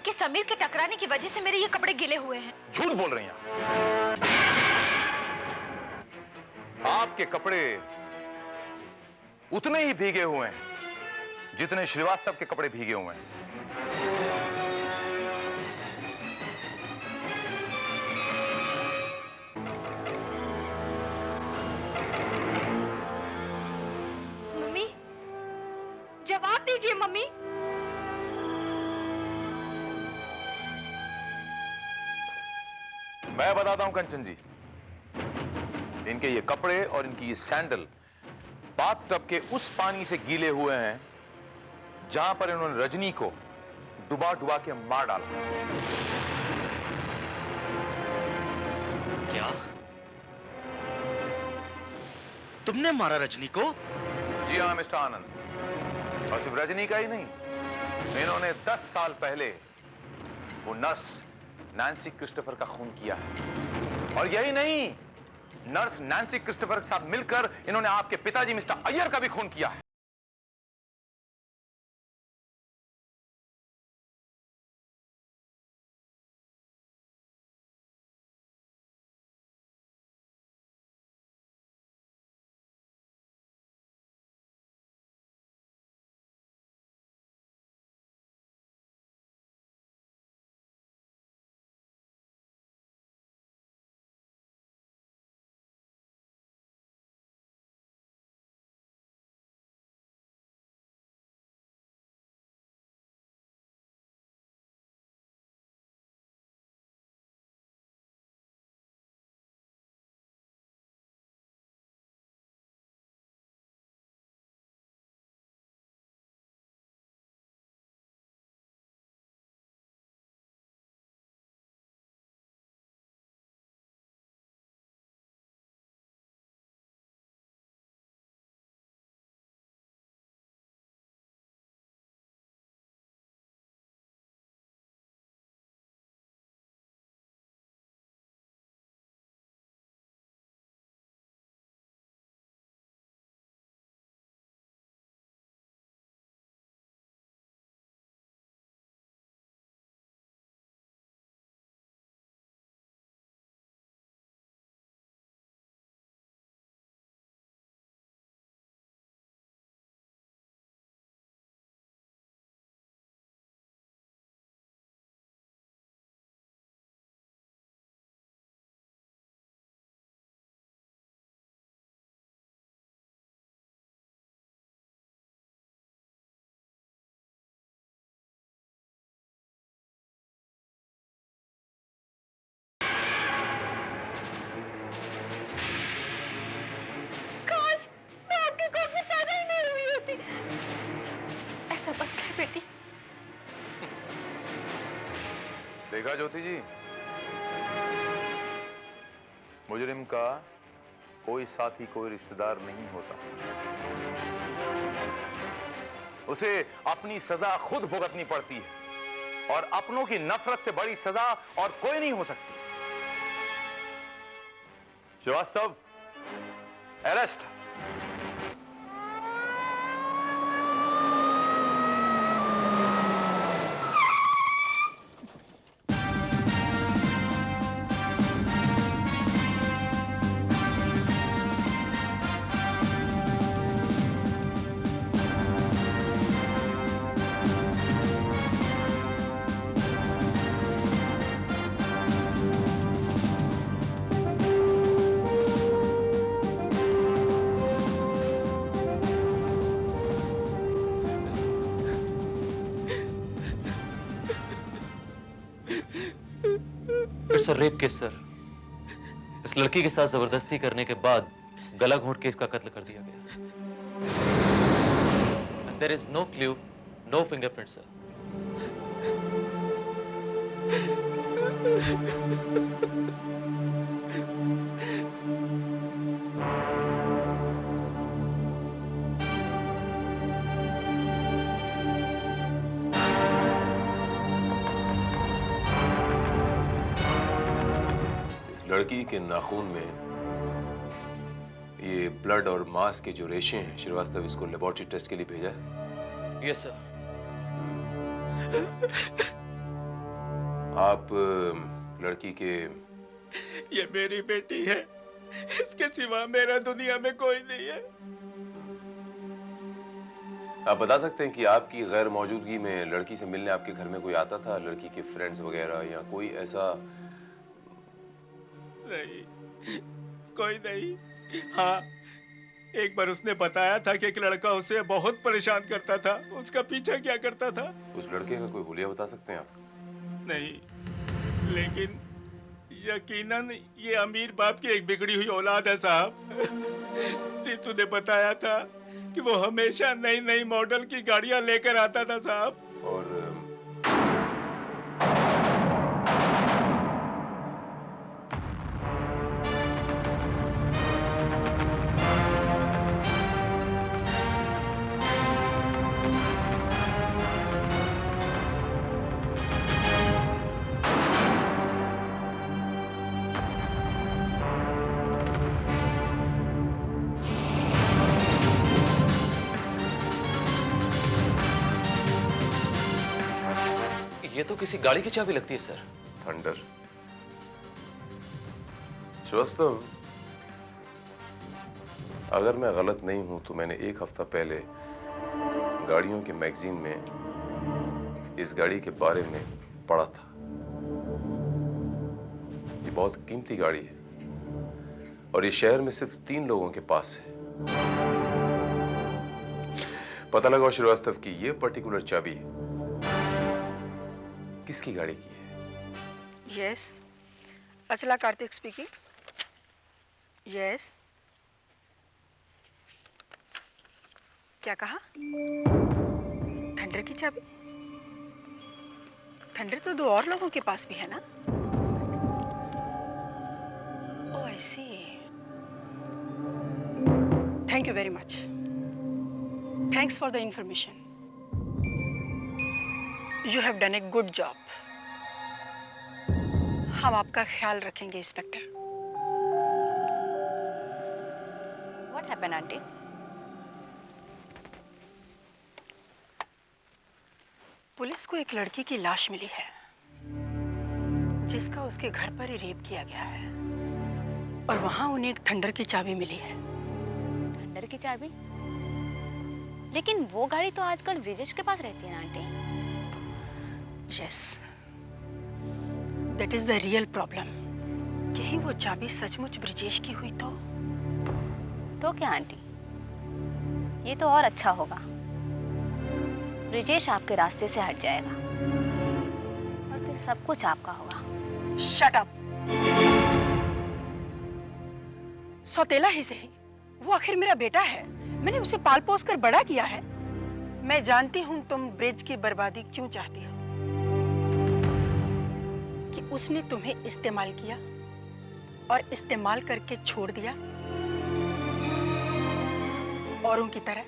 Speaker 10: कि समीर के टकराने की वजह से मेरे ये कपड़े गिले हुए हैं।
Speaker 13: झूठ बोल रही हैं आपके कपड़े उतने ही भीगे हुए हैं जितने श्रीवास्तव के कपड़े भीगे हुए हैं।
Speaker 12: मम्मी, जवाब दीजिए मम्मी।
Speaker 13: मैं बताता हूं कंचन जी, इनके ये कपड़े और इनकी ये सैंडल बाथटब के उस पानी से गीले हुए हैं जहां पर इन्होंने रजनी को डुबा डुबा के मार डाला।
Speaker 2: क्या तुमने मारा रजनी को?
Speaker 13: जी हाँ मिस्टर आनंद, और सिर्फ रजनी का ही नहीं, इन्होंने 10 साल पहले वो नर्स नैन्सी क्रिस्टोफर का खून किया है। और यही नहीं, नर्स नैन्सी क्रिस्टोफर के साथ मिलकर इन्होंने आपके पिताजी मिस्टर अय्यर का भी खून किया है। देखा ज्योति जी, मुजरिम का कोई साथी, कोई रिश्तेदार नहीं होता। उसे अपनी सजा खुद भुगतनी पड़ती है और अपनों की नफरत से बड़ी सजा और कोई नहीं हो सकती। Srivastava, arrest.
Speaker 15: It's a rape case sir. इस लड़की के साथ जबरदस्ती करने के बाद गला घोंट के इसका कत्ल कर दिया गया। There is no clue, no fingerprint sir.
Speaker 11: लड़की के नाखून में ये ब्लड और मांस के जो रेशे हैं, श्रीवास्तव इसको लेबोरेटरी टेस्ट के लिए भेजा है?
Speaker 15: Yes sir.
Speaker 11: आप लड़की के
Speaker 16: ये मेरी बेटी है, इसके सिवा मेरा दुनिया में कोई नहीं है।
Speaker 11: आप बता सकते हैं कि आपकी गैर मौजूदगी में लड़की से मिलने आपके घर में कोई आता था, लड़की के फ्रेंड्स वगैरह या कोई ऐसा?
Speaker 16: नहीं, कोई नहीं। हाँ, एक बार उसने बताया था कि एक लड़का उसे बहुत परेशान करता था, उसका पीछा क्या करता था।
Speaker 11: उस लड़के का कोई हुलिया बता सकते हैं आप?
Speaker 16: नहीं, लेकिन यकीनन ये अमीर बाप की एक बिगड़ी हुई औलाद है साहब। नीतू ने बताया था कि वो हमेशा नई नई मॉडल की गाड़ियां लेकर आता था साहब।
Speaker 11: और
Speaker 15: ये तो किसी गाड़ी की चाबी लगती है सर।
Speaker 11: थंडर। श्रीवास्तव, अगर मैं गलत नहीं हूं तो मैंने एक हफ्ता पहले गाड़ियों के मैगजीन में इस गाड़ी के बारे में पढ़ा था। ये बहुत कीमती गाड़ी है और ये शहर में सिर्फ 3 लोगों के पास है। पता लगा श्रीवास्तव की ये पर्टिकुलर चाबी किसकी गाड़ी की है?
Speaker 17: यस, अचला कार्तिक स्पीकिंग। यस, क्या कहा? थंडर की चाबी? थंडर तो 2 और लोगों के पास भी है ना? Oh, I see. Thank you very much. Thanks for the information. You have done a good job. हम आपका ख्याल रखेंगे inspector.
Speaker 10: What happened, aunty?
Speaker 17: Police को एक लड़की की लाश मिली है जिसका उसके घर पर ही रेप किया गया है और वहां उन्हें एक थंडर की चाबी मिली है।
Speaker 10: थंडर की चाबी? लेकिन वो गाड़ी तो आजकल ब्रिजेश के पास रहती है ना aunty.
Speaker 17: Yes, that is the real problem. कहीं वो चाबी सचमुच ब्रिजेश की हुई तो
Speaker 10: क्या आंटी, ये तो और अच्छा होगा। ब्रिजेश आपके रास्ते से हट जाएगा और फिर सब कुछ आपका होगा।
Speaker 17: Shut up! सौतेला ही सही, वो आखिर मेरा बेटा है। मैंने उसे पाल पोस कर बड़ा किया है। मैं जानती हूँ तुम ब्रिज की बर्बादी क्यों चाहती हो। उसने तुम्हें इस्तेमाल किया और इस्तेमाल करके छोड़ दिया औरों की तरह?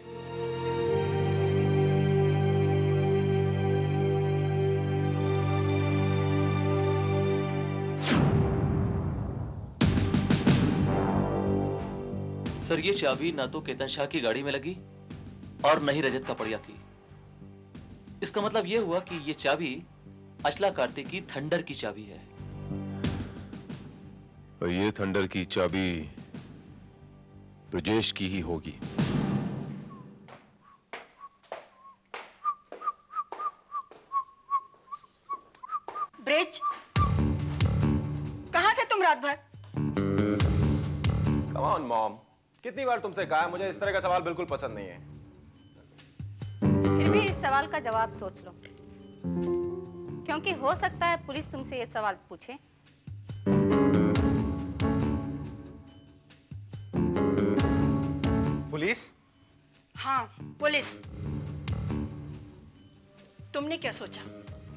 Speaker 15: सर, ये चाबी ना तो केतन शाह की गाड़ी में लगी और न ही रजत का पड़िया की। इसका मतलब यह हुआ कि ये चाबी अचला कार्तिक की थंडर की चाबी है।
Speaker 13: और ये थंडर की चाबी ब्रजेश की ही होगी।
Speaker 17: ब्रिज, कहाँ थे तुम रात भर?
Speaker 9: कम ऑन मॉम, कितनी बार तुमसे कहा है मुझे इस तरह का सवाल बिल्कुल पसंद नहीं है।
Speaker 18: फिर भी इस सवाल का जवाब सोच लो, क्योंकि हो सकता है पुलिस तुमसे ये सवाल पूछे।
Speaker 9: पुलिस?
Speaker 17: हाँ, पुलिस। तुमने क्या सोचा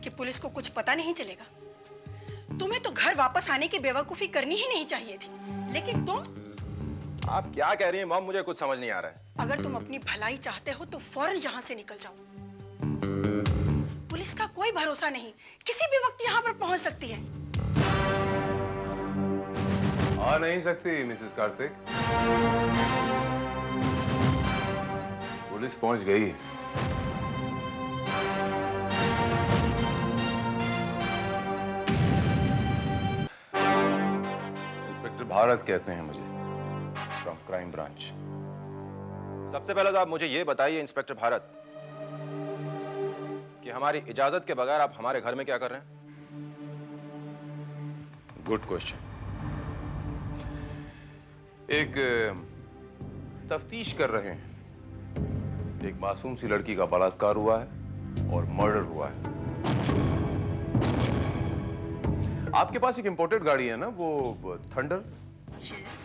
Speaker 17: कि पुलिस को कुछ पता नहीं चलेगा? तुम्हें तो घर वापस आने की बेवकूफी करनी ही नहीं चाहिए थी, लेकिन तुम।
Speaker 9: आप क्या कह रही हैं मॉम, मुझे कुछ समझ नहीं आ रहा है।
Speaker 17: अगर तुम अपनी भलाई चाहते हो तो फौरन यहाँ से निकल जाओ। पुलिस का कोई भरोसा नहीं, किसी भी वक्त यहाँ पर पहुँच सकती है।
Speaker 13: आ नहीं सकती मिसेस कार्तिक, पुलिस पहुंच गई। इंस्पेक्टर भारत कहते हैं मुझे, फ्रॉम क्राइम ब्रांच।
Speaker 9: सबसे पहले तो आप मुझे ये बताइए इंस्पेक्टर भारत कि हमारी इजाजत के बगैर आप हमारे घर में क्या कर रहे हैं?
Speaker 13: Good question. एक तफ्तीश कर रहे हैं। एक मासूम सी लड़की का बलात्कार हुआ है और मर्डर हुआ है। आपके पास एक इंपोर्टेड गाड़ी है ना, वो थंडर?
Speaker 17: Yes.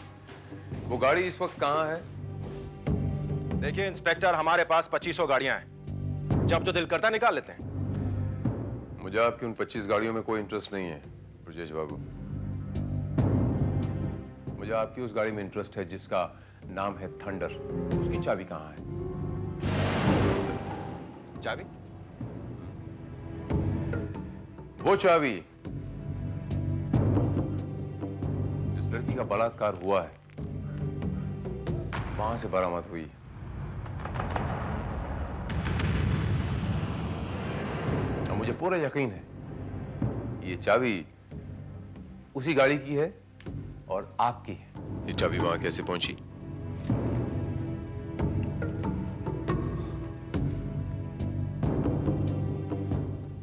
Speaker 13: वो गाड़ी इस वक्त कहाँ है?
Speaker 9: देखिए इंस्पेक्टर, हमारे पास 2500 गाड़ियां हैं, जब जो दिल करता निकाल लेते हैं।
Speaker 13: मुझे आपकी उन 25 गाड़ियों में कोई इंटरेस्ट नहीं है ब्रजेश बाबू। मुझे आपकी उस गाड़ी में इंटरेस्ट है जिसका नाम है थंडर। उसकी चाबी कहाँ है?
Speaker 9: चाबी?
Speaker 13: वो चाबी जिस लड़की का बलात्कार हुआ है वहां से बरामद हुई। और मुझे पूरा यकीन है ये चाबी उसी गाड़ी की है और आपकी है। ये चाबी वहां कैसे पहुंची?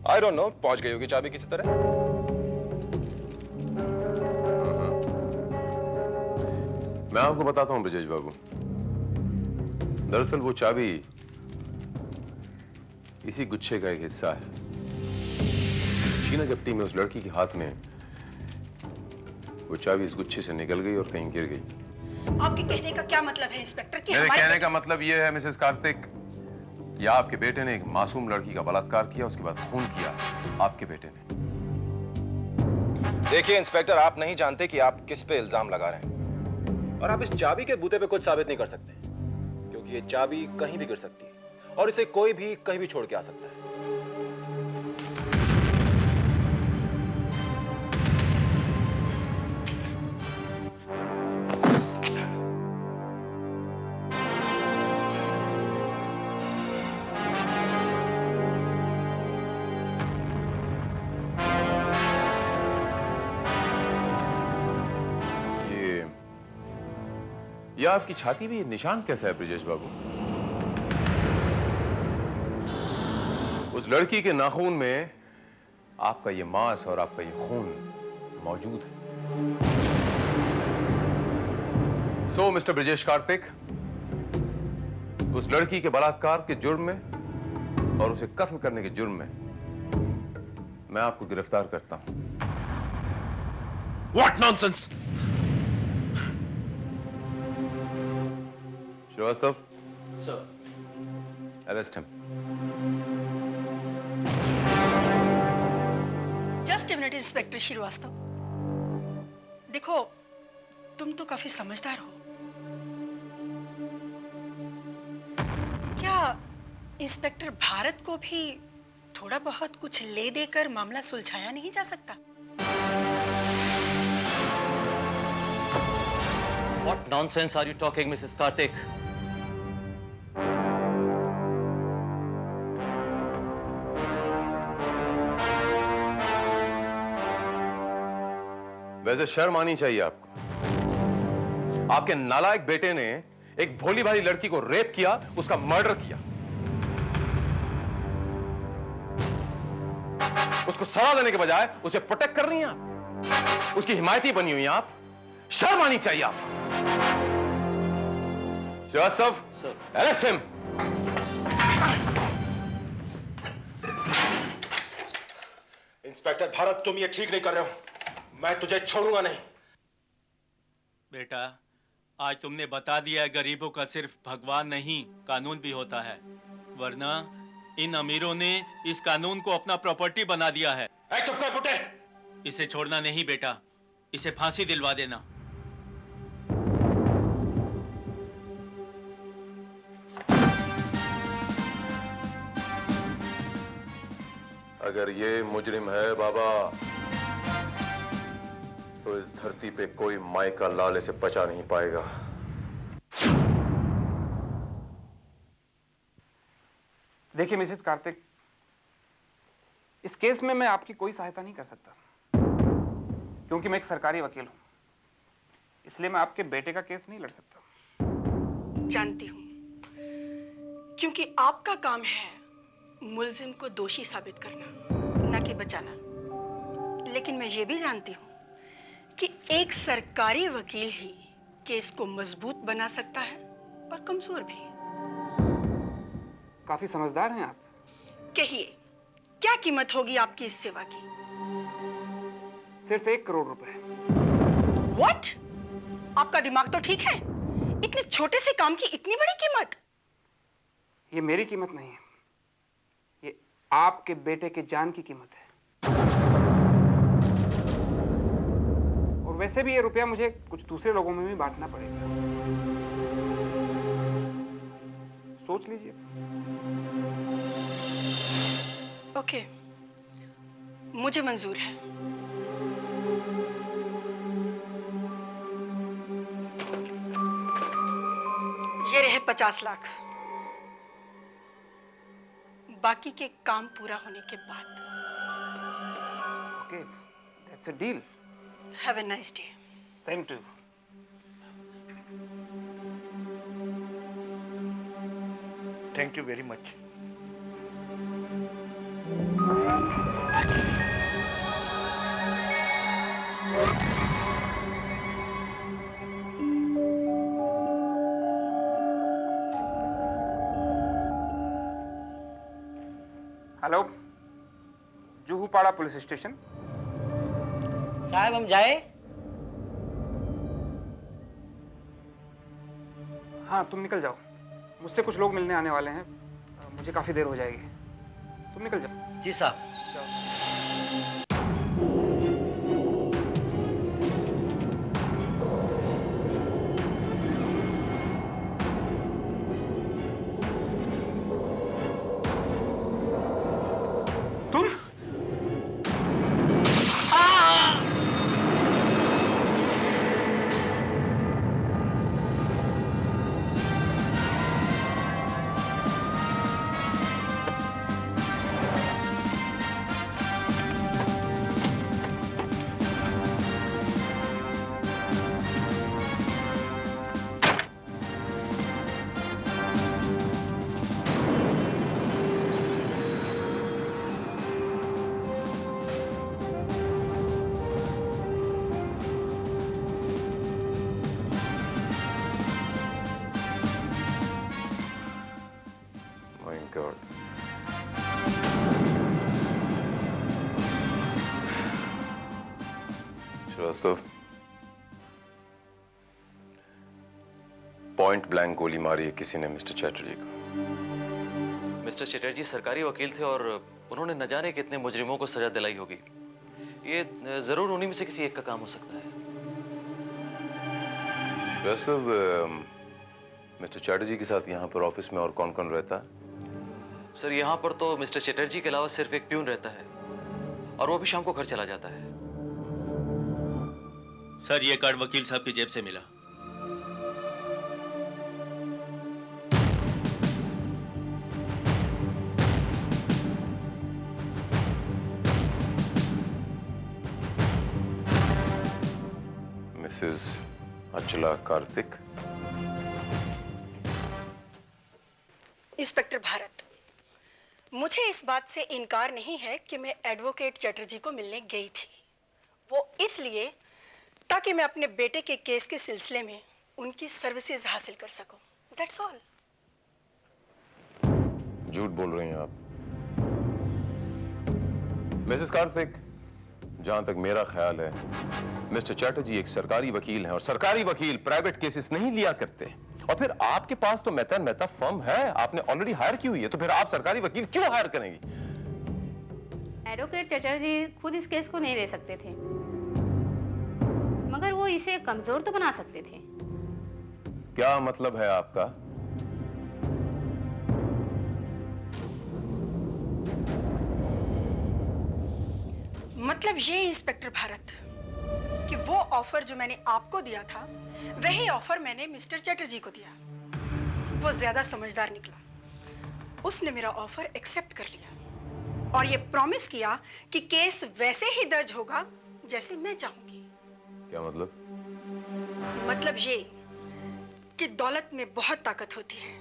Speaker 9: आई डोंट नो, पहुंच गई होगी चाबी किसी तरह।
Speaker 13: मैं आपको बताता हूं ब्रजेश बाबू, दरअसल वो चाबी इसी गुच्छे का एक हिस्सा है। शीना जप्टी में उस लड़की के हाथ में वो चाबी इस गुच्छे से निकल गई और कहीं गिर गई।
Speaker 17: आपके कहने का क्या मतलब है इंस्पेक्टर? कि
Speaker 13: मेरे कहने का मतलब यह है मिसेस कार्तिक, या आपके बेटे ने एक मासूम लड़की का बलात्कार किया, उसके बाद खून किया आपके बेटे ने।
Speaker 9: देखिए इंस्पेक्टर, आप नहीं जानते कि आप किस पे इल्जाम लगा रहे हैं, और आप इस चाबी के बूते पे कुछ साबित नहीं कर सकते, क्योंकि ये चाबी कहीं भी गिर सकती है और इसे कोई भी कहीं भी छोड़ के आ सकता है।
Speaker 13: या आपकी छाती में ये निशान कैसा है ब्रजेश बाबू? उस लड़की के नाखून में आपका ये मांस और आपका ये खून मौजूद है। सो मिस्टर ब्रजेश कार्तिक, उस लड़की के बलात्कार के जुर्म में और उसे कत्ल करने के जुर्म में मैं आपको गिरफ्तार करता हूं।
Speaker 9: What nonsense!
Speaker 13: Srivastava,
Speaker 15: sir,
Speaker 13: arrest him.
Speaker 17: Just just minute inspector Srivastava, देखो तुम तो काफी समझदार हो। क्या इंस्पेक्टर भारत को भी थोड़ा बहुत कुछ ले देकर मामला सुलझाया नहीं जा सकता?
Speaker 15: What nonsense are you talking, Mrs. Karthik?
Speaker 13: वैसे शर्म आनी चाहिए आपको। आपके नालायक बेटे ने एक भोली भाली लड़की को रेप किया, उसका मर्डर किया, उसको सजा देने के बजाय उसे प्रोटेक्ट कर रही हैं आप, उसकी हिमायती बनी हुई हैं आप। शर्म आनी चाहिए आपको। Srivastava, arrest him.
Speaker 9: Inspector Bharat, तुम ये ठीक नहीं कर रहे हो। मैं तुझे छोड़ूंगा नहीं।
Speaker 16: बेटा, आज तुमने बता दिया है गरीबों का सिर्फ भगवान नहीं कानून भी होता है, वरना इन अमीरों ने इस कानून को अपना प्रॉपर्टी बना दिया है।
Speaker 9: चुप कर बुड्ढे।
Speaker 16: इसे छोड़ना नहीं बेटा, इसे फांसी दिलवा देना।
Speaker 13: अगर ये मुजरिम है बाबा, तो इस धरती पे कोई माई का लाल इसे बचा नहीं पाएगा।
Speaker 19: देखिए मिसेस कार्तिक, इस केस में मैं आपकी कोई सहायता नहीं कर सकता, क्योंकि मैं एक सरकारी वकील हूं, इसलिए मैं आपके बेटे का केस नहीं लड़ सकता।
Speaker 17: जानती हूँ, क्योंकि आपका काम है मुलजिम को दोषी साबित करना, न कि बचाना। लेकिन मैं ये भी जानती हूँ कि एक सरकारी वकील ही केस को मजबूत बना सकता है और कमजोर भी।
Speaker 19: काफी समझदार हैं आप।
Speaker 17: कहिए, क्या कीमत होगी आपकी इस सेवा की?
Speaker 19: सिर्फ 1 करोड़ रुपए।
Speaker 17: What? आपका दिमाग तो ठीक है? इतने छोटे से काम की इतनी बड़ी कीमत?
Speaker 19: ये मेरी कीमत नहीं है, ये आपके बेटे के जान की कीमत है। और वैसे भी ये रुपया मुझे कुछ दूसरे लोगों में भी बांटना पड़ेगा, सोच लीजिए।
Speaker 17: ओके, मुझे मंजूर है। ये रहे 50 लाख, बाकी के काम पूरा होने के बाद।
Speaker 19: Okay, that's a deal.
Speaker 17: Have a nice day.
Speaker 19: Same too.
Speaker 5: Thank you very much.
Speaker 19: Hello, Juhupada police station.
Speaker 20: साहब हम जाए?
Speaker 19: हाँ, तुम निकल जाओ, मुझसे कुछ लोग मिलने आने वाले हैं, मुझे काफी देर हो जाएगी, तुम निकल जाओ।
Speaker 20: जी साहब।
Speaker 13: श्रीवास्तव, पॉइंट ब्लैंक गोली मारी है किसी ने मिस्टर चैटर्जी को।
Speaker 15: मिस्टर चटर्जी सरकारी वकील थे और उन्होंने न जाने कितने मुजरिमों को सजा दिलाई होगी। ये जरूर उन्हीं में से किसी एक का काम हो सकता है।
Speaker 13: वैसे मिस्टर चैटर्जी के साथ यहाँ पर ऑफिस में और कौन कौन रहता है?
Speaker 15: सर यहाँ पर तो मिस्टर चटर्जी के अलावा सिर्फ एक प्यून रहता है और वो भी शाम को घर चला जाता है।
Speaker 21: सर ये कार्ड वकील साहब की जेब से मिला।
Speaker 13: मिसेस अचला कार्तिक।
Speaker 17: इंस्पेक्टर भारत, मुझे इस बात से इनकार नहीं है कि मैं एडवोकेट चटर्जी को मिलने गई थी। वो इसलिए ताकि मैं अपने बेटे के केस के सिलसिले में उनकी सर्विसेज हासिल कर सकूं। That's all.
Speaker 13: झूठ बोल रही हैं आप मिसेस कार्तिक। जहां तक मेरा ख्याल है, मिस्टर चैटर्जी एक सरकारी वकील हैं और सरकारी वकील प्राइवेट केसेस नहीं लिया करते। और फिर आपके पास तो मेहता मेहता फर्म है, आपने ऑलरेडी हायर की हुई है, तो फिर आप सरकारी वकील क्यों हायर करेंगी?
Speaker 18: एडवोकेट चटर्जी खुद इस केस को नहीं ले सकते थे, मगर वो इसे कमजोर तो बना सकते थे।
Speaker 13: क्या मतलब है आपका?
Speaker 17: मतलब ये इंस्पेक्टर भारत कि वो ऑफर जो मैंने आपको दिया था वही ऑफर मैंने मिस्टर चटर्जी को दिया। वो ज्यादा समझदार निकला, उसने मेरा ऑफर एक्सेप्ट कर लिया और ये प्रॉमिस किया कि केस वैसे ही दर्ज होगा जैसे मैं चाहूंगी।
Speaker 13: क्या मतलब?
Speaker 17: मतलब ये कि दौलत में बहुत ताकत होती है।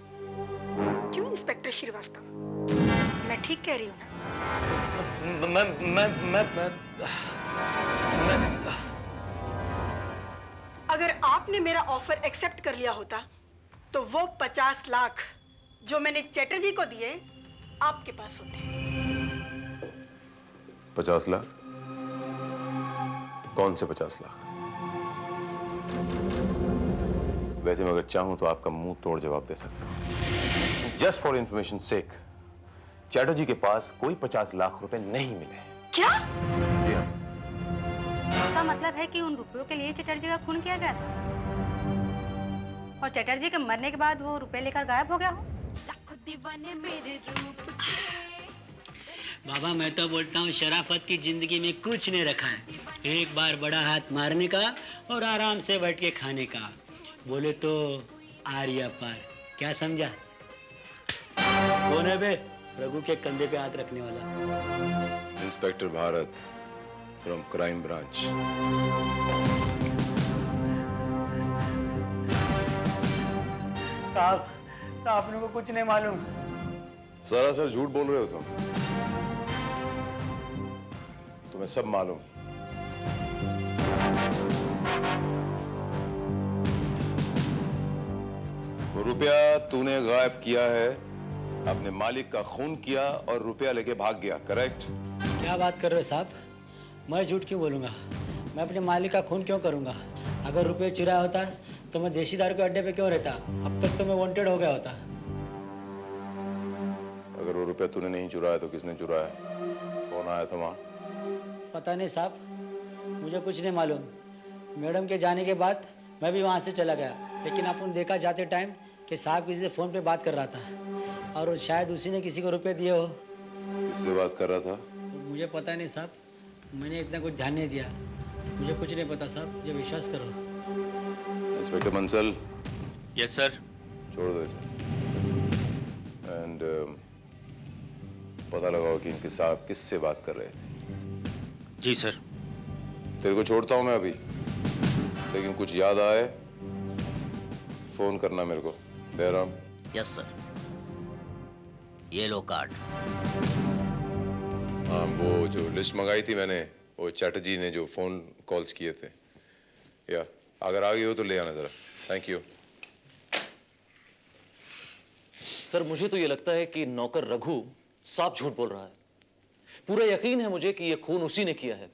Speaker 17: क्यों इंस्पेक्टर श्रीवास्तव, मैं ठीक कह रही हूँ ना? अगर आपने मेरा ऑफर एक्सेप्ट कर लिया होता तो वो 50 लाख जो मैंने चैटर्जी को दिए आपके पास होते।
Speaker 13: 50 लाख? कौन से 50 लाख? वैसे मैं अगर चाहूं तो आपका मुंह तोड़ जवाब दे सकता हूं। जस्ट फॉर इंफॉर्मेशन सेक, चैटर्जी के पास कोई 50 लाख रुपए नहीं मिले।
Speaker 17: क्या?
Speaker 13: जी हाँ।
Speaker 18: इसका मतलब है कि उन रुपयों के लिए चटर्जी का खून किया गया था और चटर्जी के मरने के बाद वो रुपए लेकर गायब हो गया हो।
Speaker 20: बाबा मैं तो बोलता हूँ शराफत की जिंदगी में कुछ नहीं रखा है। एक बार बड़ा हाथ मारने का और आराम से बैठ के खाने का। बोले तो आर या पार, क्या समझा? कौन है बे रघु के कंधे पे हाथ रखने वाला?
Speaker 13: Inspector Bharat from crime branch.
Speaker 20: साहब अपने को कुछ नहीं मालूम।
Speaker 13: सरासर झूठ बोल रहे हो तुम। तुम्हें सब मालूम। वो रुपया तूने गायब किया है, अपने मालिक का खून किया और रुपया लेके भाग गया, करेक्ट?
Speaker 20: क्या बात कर रहे हो साहब? मैं झूठ क्यों बोलूंगा? मैं अपने मालिक का खून क्यों करूंगा? अगर रुपये चुराया होता तो मैं देशी दारू के अड्डे पे क्यों रहता? अब तक तो मैं वांटेड हो गया होता।
Speaker 13: अगर वो रुपया तूने नहीं चुराया तो किसने चुराया? कौन आया था वहां?
Speaker 20: पता नहीं साहब, मुझे कुछ नहीं मालूम। मैडम के जाने के बाद मैं भी वहाँ से चला गया, लेकिन आपने देखा जाते टाइम कि साहब किसी से फ़ोन पे बात कर रहा था और शायद उसी ने किसी को रुपए दिए हो।
Speaker 13: किससे बात कर रहा था?
Speaker 20: मुझे पता नहीं साहब, मैंने इतना कुछ ध्यान नहीं दिया। मुझे कुछ नहीं पता साहब, मुझे विश्वास करो।
Speaker 13: इंस्पेक्टर बंसल।
Speaker 21: Yes sir.
Speaker 13: छोड़ दो इसे। एंड पता लगाओ कि इनके साहब किससे बात कर रहे थे।
Speaker 21: जी सर।
Speaker 13: तेरे को छोड़ता हूं मैं अभी, लेकिन कुछ याद आए फोन करना मेरे को। बेराम।
Speaker 20: Yes sir. ये लो कार्ड।
Speaker 13: हाँ, वो जो लिस्ट मंगाई थी मैंने, वो चैटर्जी ने जो फोन कॉल्स किए थे, या अगर आ गई हो तो ले आना जरा। Thank you.
Speaker 15: सर मुझे तो ये लगता है कि नौकर रघु साफ झूठ बोल रहा है। पूरा यकीन है मुझे कि ये खून उसी ने किया है।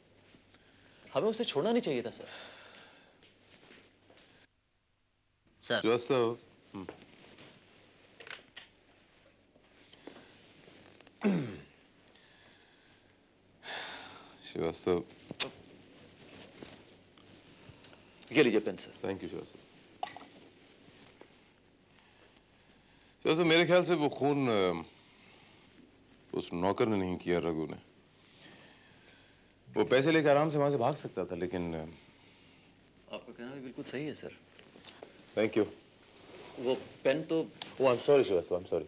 Speaker 15: हमें उसे छोड़ना नहीं चाहिए था सर।
Speaker 13: सर श्रीवास्तव,
Speaker 15: ये लीजिए pen sir.
Speaker 13: Thank you Srivastava. Srivastava, मेरे ख्याल से वो खून उस नौकर ने नहीं किया, रघु ने। वो पैसे लेकर आराम से वहां से भाग सकता था, लेकिन
Speaker 15: आपका कहना भी बिल्कुल सही है सर।
Speaker 13: Thank you.
Speaker 15: वो पेन तो
Speaker 13: I am sorry Srivastava, I am sorry.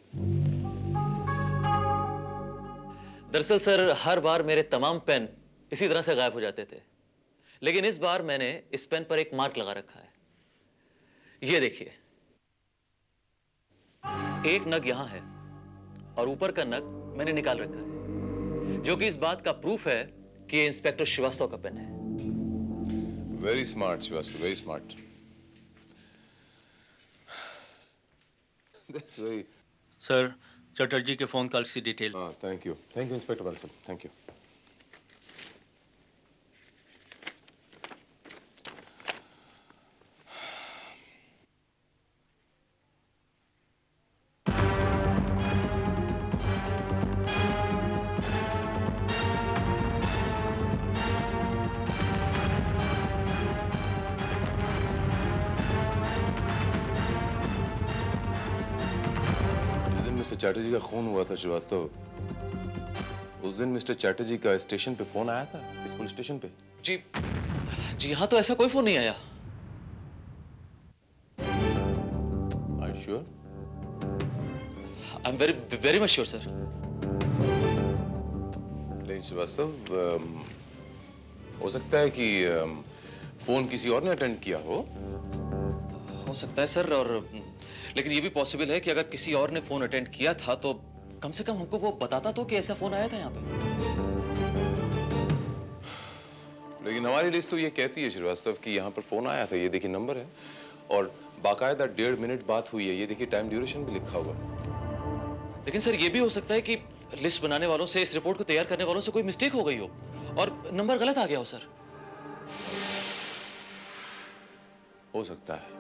Speaker 15: दरअसल सर, हर बार मेरे तमाम पेन इसी तरह से गायब हो जाते थे, लेकिन इस बार मैंने इस पेन पर एक मार्क लगा रखा है। ये देखिए, एक नग यहां है और ऊपर का नग मैंने निकाल रखा है, जो कि इस बात का प्रूफ है कि ये इंस्पेक्टर श्रीवास्तव का पेन है।
Speaker 13: Very smart Srivastava, very smart. That's very...
Speaker 21: sir, Chatterjee के फोन कॉल्स की detail.
Speaker 13: Thank you inspector Bansal, thank you. Chatterjee का खून हुआ था श्रीवास्तव, उस दिन मिस्टर चैटर्जी का स्टेशन पे फोन आया था, इस पुलिस स्टेशन पे?
Speaker 15: जी हाँ, तो ऐसा कोई फोन नहीं आया।
Speaker 13: Are you sure?
Speaker 15: I'm very much sure, sir.
Speaker 13: लेकिन श्रीवास्तव, हो सकता है कि फोन किसी और ने अटेंड किया हो
Speaker 15: सकता है सर, और लेकिन ये भी पॉसिबल है कि अगर किसी और ने फोन अटेंड किया था तो कम से कम हमको वो बताता तो कि ऐसा फोन आया था यहाँ पे।
Speaker 13: लेकिन हमारी लिस्ट तो ये कहती है श्रीवास्तव कि यहाँ पर फोन आया था, ये देखिए नंबर है और बाकायदा 1.5 मिनट बात हुई है, ये देखिए टाइम ड्यूरेशन भी लिखा हुआ।
Speaker 15: लेकिन सर, ये भी हो सकता है कि लिस्ट बनाने वालों से, इस रिपोर्ट को तैयार करने वालों से कोई मिस्टेक हो गई हो और नंबर गलत आ गया हो सर।
Speaker 13: हो सकता है।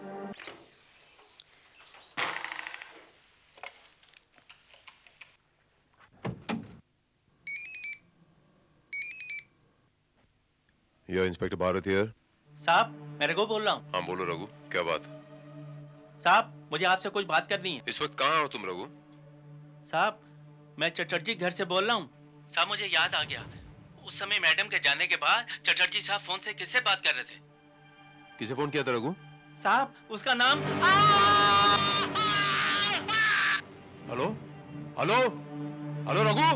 Speaker 13: या इंस्पेक्टर भारत हियर।
Speaker 21: साहब, मैं रघु बोल रहा हूँ।
Speaker 13: हाँ बोलो रघु, क्या बात?
Speaker 21: साहब, मुझे आपसे कुछ बात करनी है।
Speaker 13: इस वक्त कहाँ हो तुम रघु?
Speaker 21: साहब, मैं चटर्जी घर से बोल रहा हूँ। साहब, मुझे याद आ गया, उस समय मैडम के जाने के बाद चटर्जी साहब फोन से किससे बात कर रहे थे?
Speaker 13: किसे फोन किया था रघु?
Speaker 21: साहब, उसका नाम।
Speaker 13: Hello hello hello Raghu.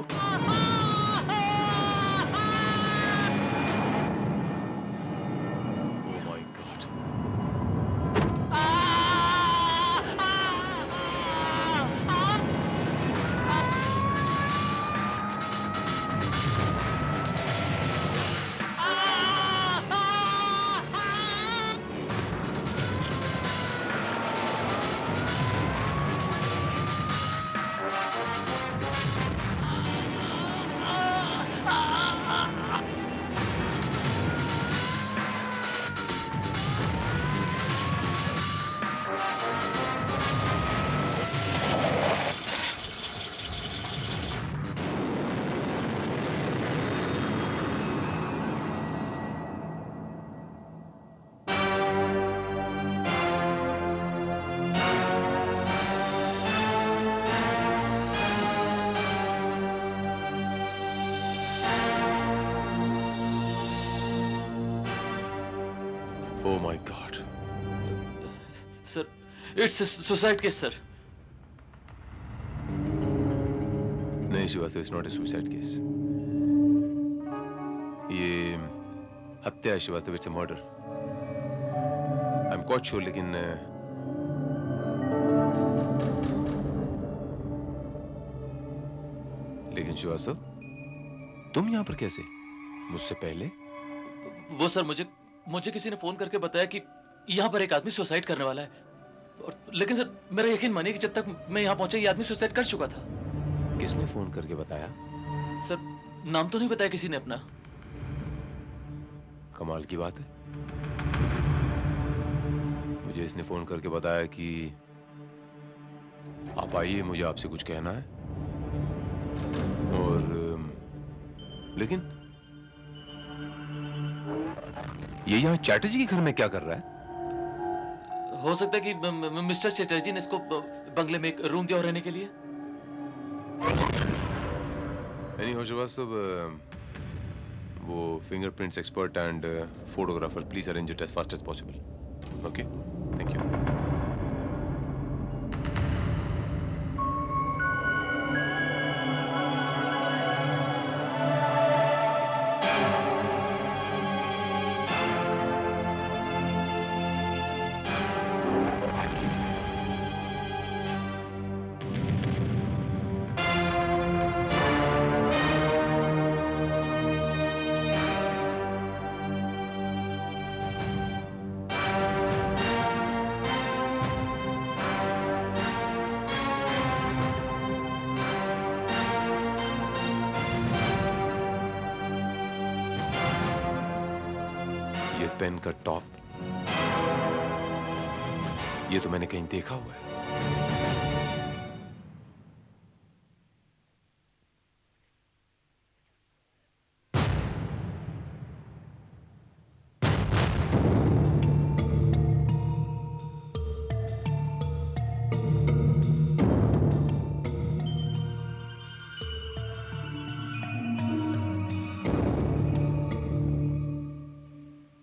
Speaker 13: Oh my God.
Speaker 15: Sir, it's a suicide case, sir.
Speaker 13: नहीं Srivastava, it's not a suicide case. ये हत्या है Srivastava, it's a murder. I'm quite sure, लेकिन श्रीवास्तव, तुम यहाँ पर कैसे? मुझसे पहले?
Speaker 15: वो सर, मुझे किसी ने फोन करके बताया कि यहाँ पर एक आदमी सुसाइड करने वाला है, लेकिन सर मेरा यकीन मानिए कि जब तक मैं यहाँ पहुंचा ये आदमी सुसाइड कर चुका था।
Speaker 13: किसने फोन करके बताया?
Speaker 15: सर, नाम तो नहीं बताया किसी ने अपना।
Speaker 13: कमाल की बात है। मुझे इसने फोन करके बताया कि आप आइए, मुझे आपसे कुछ कहना है। और लेकिन ये यहाँ चैटर्जी के घर में क्या कर रहा है?
Speaker 15: हो सकता है कि मिस्टर चटर्जी ने इसको बंगले में एक रूम दिया हो रहने के लिए।
Speaker 13: एनीहाउ श्रीवास्तव, वो fingerprints expert and photographer, please arrange it as fast as possible. Okay, thank you. Pen का टॉप, ये तो मैंने कहीं देखा हुआ है।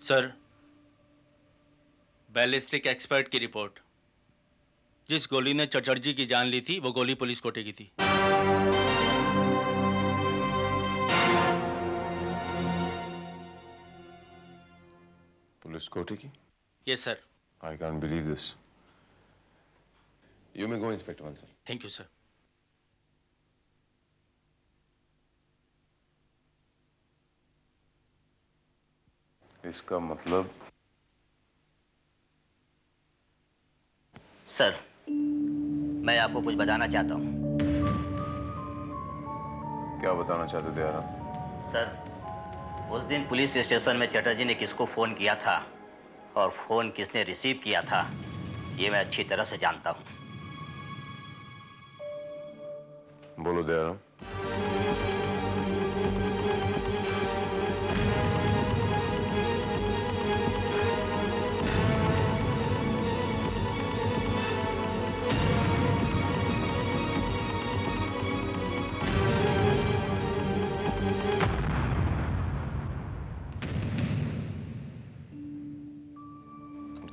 Speaker 21: सर, बैलिस्टिक एक्सपर्ट की रिपोर्ट। जिस गोली ने चटर्जी की जान ली थी वो गोली पुलिस कोटे की थी।
Speaker 13: पुलिस कोटे की?
Speaker 21: Yes sir.
Speaker 13: I can't believe this. You may go inspector Bansal.
Speaker 21: Thank you sir.
Speaker 13: इसका मतलब?
Speaker 1: सर, मैं आपको कुछ बताना चाहता हूँ।
Speaker 13: क्या बताना चाहते थे यार?
Speaker 1: सर, उस दिन पुलिस स्टेशन में चटर्जी ने किसको फोन किया था और फोन किसने रिसीव किया था, ये मैं अच्छी तरह से जानता हूँ।
Speaker 13: बोलो दयाराम।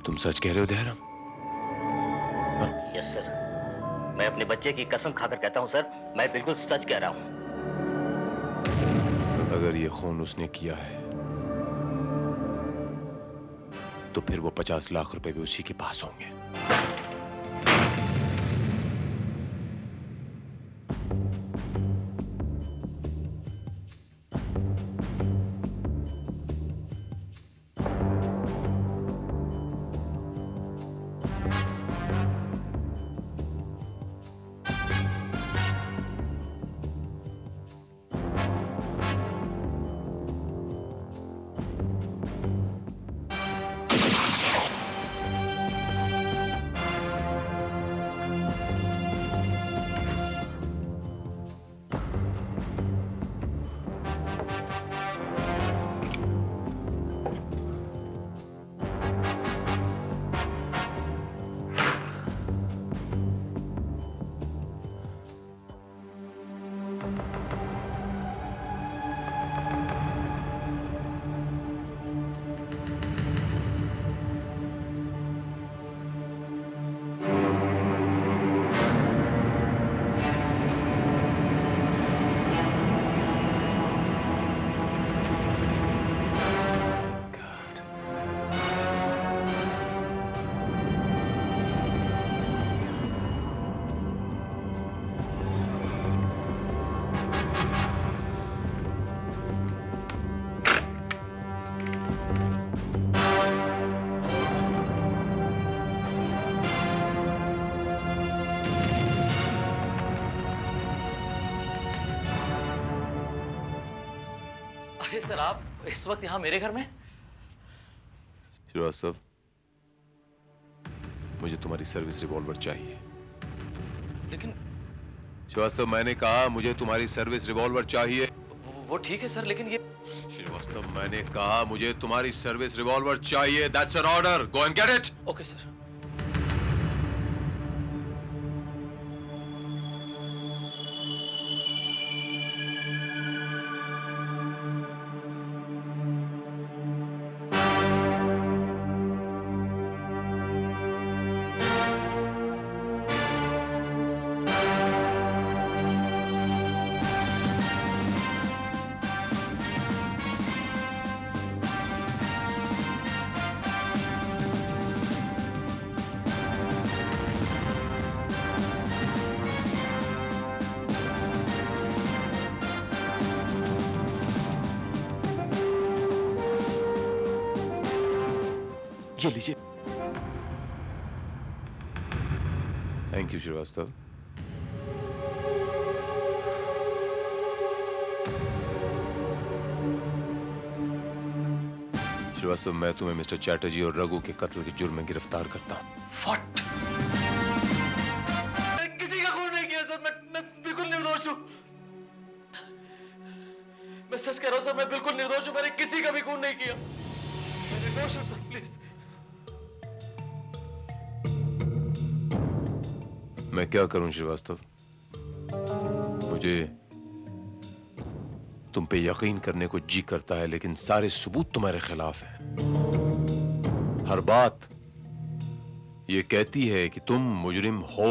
Speaker 13: तुम सच कह रहे हो दयाराम?
Speaker 1: यस सर, मैं अपने बच्चे की कसम खाकर कहता हूँ सर, मैं बिल्कुल सच कह रहा हूँ।
Speaker 13: अगर ये खून उसने किया है तो फिर वो 50 लाख रुपए भी उसी के पास होंगे।
Speaker 15: सर, आप इस वक्त यहाँ मेरे घर में?
Speaker 13: श्रीवास्तव, मुझे तुम्हारी सर्विस रिवॉल्वर चाहिए।
Speaker 15: लेकिन
Speaker 13: श्रीवास्तव, मैंने कहा मुझे तुम्हारी सर्विस रिवॉल्वर चाहिए।
Speaker 15: वो ठीक है सर, लेकिन ये
Speaker 13: श्रीवास्तव, मैंने कहा मुझे तुम्हारी सर्विस रिवॉल्वर चाहिए। That's an order. Go and get it.
Speaker 15: Okay sir.
Speaker 13: ये लीजिए। Thank you Srivastava. श्रीवास्तव, मैं तुम्हें मिस्टर चैटर्जी और रघु के कत्ल के जुर्म में गिरफ्तार करता हूं।
Speaker 15: फट। किसी का खून नहीं किया सर। मैं बिल्कुल निर्दोष हूं। मैं सच कह रहा हूं सर, मैं बिल्कुल निर्दोष हूं। मैंने किसी का भी खून नहीं किया। मैं निर्दोष हूं सर, प्लीज।
Speaker 13: मैं क्या करूं श्रीवास्तव? मुझे तुम पे यकीन करने को जी करता है, लेकिन सारे सबूत तुम्हारे खिलाफ हैं। हर बात ये कहती है कि तुम मुजरिम हो।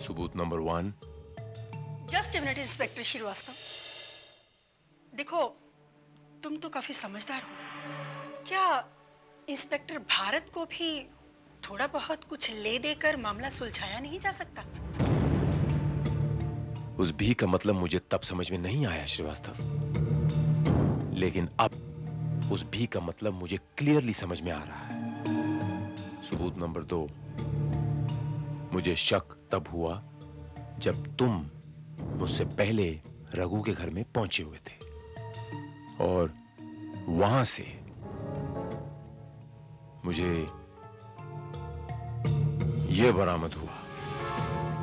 Speaker 13: सबूत number 1।
Speaker 17: Just minute inspector Srivastava, देखो तुम तो काफी समझदार हो। क्या इंस्पेक्टर भारत को भी थोड़ा बहुत कुछ ले देकर मामला सुलझाया नहीं जा सकता?
Speaker 13: उस भी का मतलब मुझे तब समझ में नहीं आया श्रीवास्तव, लेकिन अब उस भी का मतलब मुझे क्लियरली समझ में आ रहा है। सबूत नंबर 2। मुझे शक तब हुआ जब तुम मुझसे पहले रघु के घर में पहुंचे हुए थे और वहां से मुझे यह बरामद हुआ,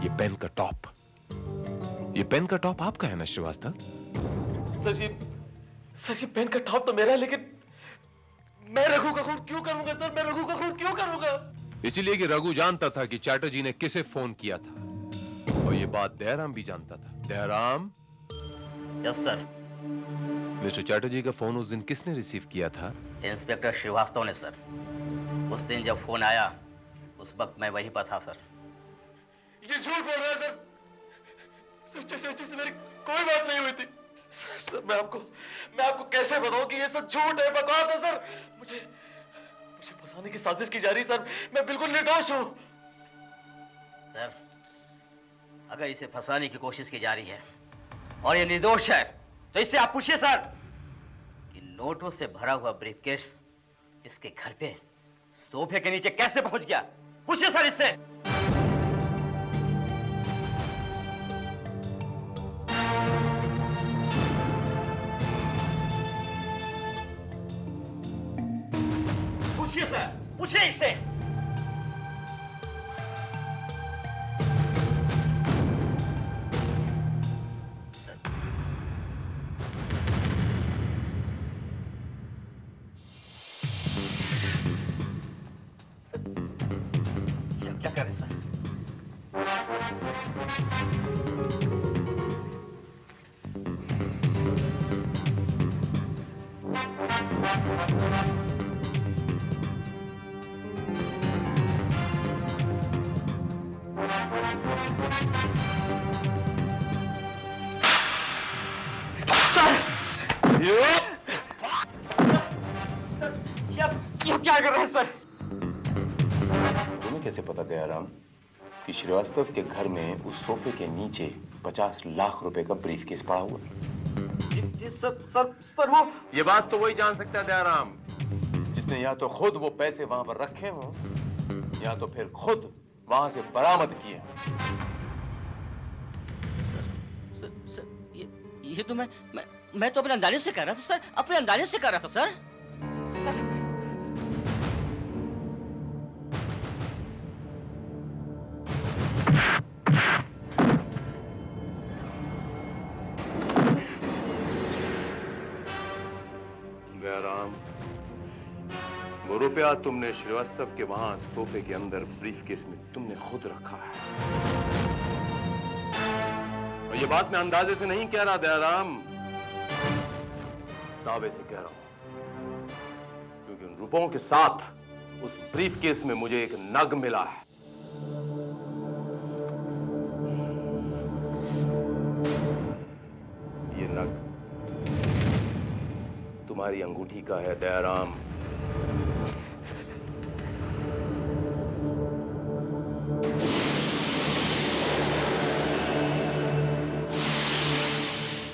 Speaker 13: ये पेन का टॉप। ये पेन का टॉप आपका है ना श्रीवास्तव?
Speaker 15: सर ये पेन का टॉप तो मेरा है, लेकिन मैं रघु का खून क्यों करूंगा सर? मैं रघु का खून क्यों करूंगा?
Speaker 13: इसीलिए कि रघु जानता था कि चैटर्जी ने किसे फोन किया था, और ये बात दयाराम भी जानता था। Dayaram.
Speaker 1: Yes sir.
Speaker 13: Mister Chatterjee का फोन उस दिन किसने रिसीव किया था?
Speaker 1: इंस्पेक्टर श्रीवास्तव ने सर। उस दिन जब फोन आया उस वक्त मैं वहीं पर था सर।
Speaker 15: ये झूठ बोल रहा है सर। सर चैटर्जी से मेरी कोई बात नहीं हुई थी। सर मैं आपको कैसे बताऊं कि ये सब झूठ है, बकवास है सर। मुझे फंसाने की साजिश की जा रही सर। मैं बिल्कुल निर्दोष हूं
Speaker 1: सर। अगर इसे फंसाने की कोशिश की जा रही है और ये निर्दोष है, तो इससे आप पूछिए सर कि नोटों से भरा हुआ ब्रीफकेस इसके घर पे सोफे के नीचे कैसे पहुंच गया। पूछिए सर इससे। पूछिए सर, पूछिए इससे। क्या करें सर? क्या कर रहे हैं सर?
Speaker 11: तुम्हें कैसे पता दयाराम कि श्रीवास्तव के घर में उस सोफे के नीचे 50 लाख रुपए का ब्रीफकेस पड़ा हुआ?
Speaker 15: जी सर वो
Speaker 11: ये बात तो वही जान सकता है दयाराम, जिसने या तो खुद वो पैसे वहां पर रखे हों या तो फिर खुद वहां से बरामद किए।
Speaker 1: सर ये तो मैं तो अपने अंदाजे से कर रहा था सर। अपने अंदाजे से कर रहा था सर।
Speaker 13: रुपया तुमने श्रीवास्तव के वहां सोफे के अंदर ब्रीफकेस में तुमने खुद रखा है। और ये बात मैं अंदाजे से नहीं कह रहा दयाराम, दावे से कह रहा हूं, क्योंकि उन रुपयों के साथ उस ब्रीफकेस में मुझे एक नग मिला है। ये नग तुम्हारी अंगूठी का है दयाराम।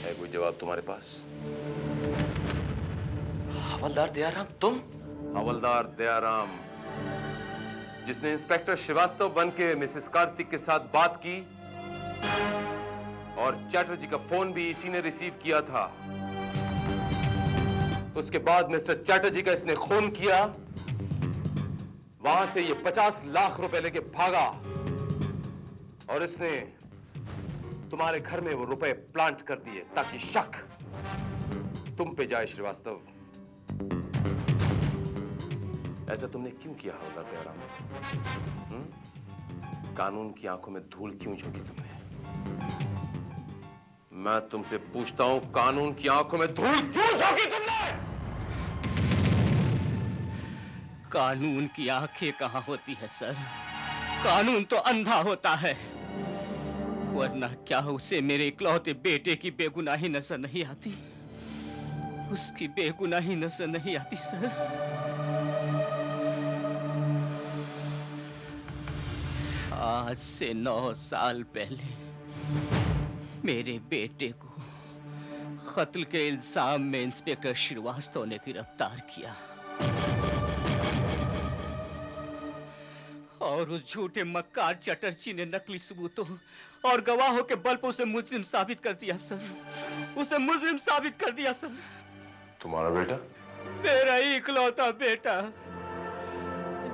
Speaker 13: है कोई जवाब तुम्हारे पास?
Speaker 11: हवलदार दयाराम, तुम?
Speaker 13: हवलदार दयाराम, जिसने इंस्पेक्टर श्रीवास्तव बन के मिसेस कार्तिक के साथ बात की और चैटर्जी का फोन भी इसी ने रिसीव किया था। उसके बाद मिस्टर चैटर्जी का इसने खून किया, वहां से ये 50 लाख रुपए लेके भागा और इसने तुम्हारे घर में वो रुपए प्लांट कर दिए ताकि शक तुम पे जाए श्रीवास्तव। ऐसा तुमने क्यों किया हवलदार दयाराम? कानून की आंखों में धूल क्यों झोंकी तुमने? मैं तुमसे पूछता हूं, कानून की आंखों में धूल क्यों झोंकी तुमने?
Speaker 1: कानून की आंखें कहां होती है सर? कानून तो अंधा होता है, वरना क्या उसे मेरे इकलौते बेटे की बेगुनाही नजर नहीं आती? उसकी बेगुनाही नजर नहीं आती सर? आज से 9 साल पहले मेरे बेटे को कत्ल के इल्जाम में इंस्पेक्टर श्रीवास्तव ने गिरफ्तार किया और उस झूठे मक्कार चटर्जी ने नकली सबूतों और गवाहों के बल पर उसे मुजरिम साबित कर दिया सर। उसे मुजरिम साबित कर दिया सर।
Speaker 13: तुम्हारा बेटा?
Speaker 1: मेरा ही इकलौता बेटा,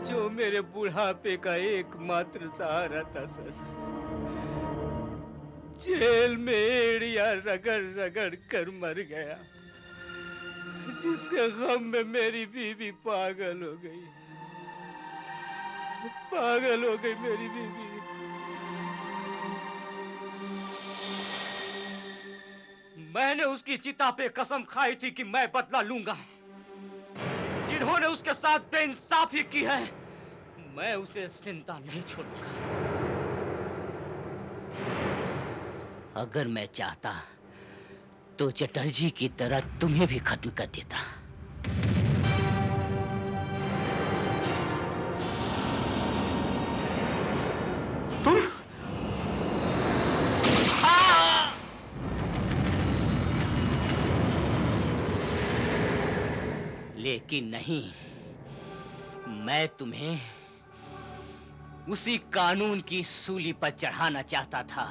Speaker 1: जो मेरे बुढ़ापे का एकमात्र सहारा था सर, जेल में एड़ियां रगड़ रगड़ कर मर गया, जिसके गम में मेरी बीवी पागल हो गई। पागल हो गई मेरी बीवी। मैंने उसकी चिता पे कसम खाई थी कि मैं बदला लूंगा। जिन्होंने उसके साथ बेइंसाफी की है, मैं उसे जिंदा नहीं छोड़ूंगा। अगर मैं चाहता तो चटर्जी की तरह तुम्हें भी खत्म कर देता। तुम? लेकिन नहीं, मैं तुम्हें उसी कानून की सूली पर चढ़ाना चाहता था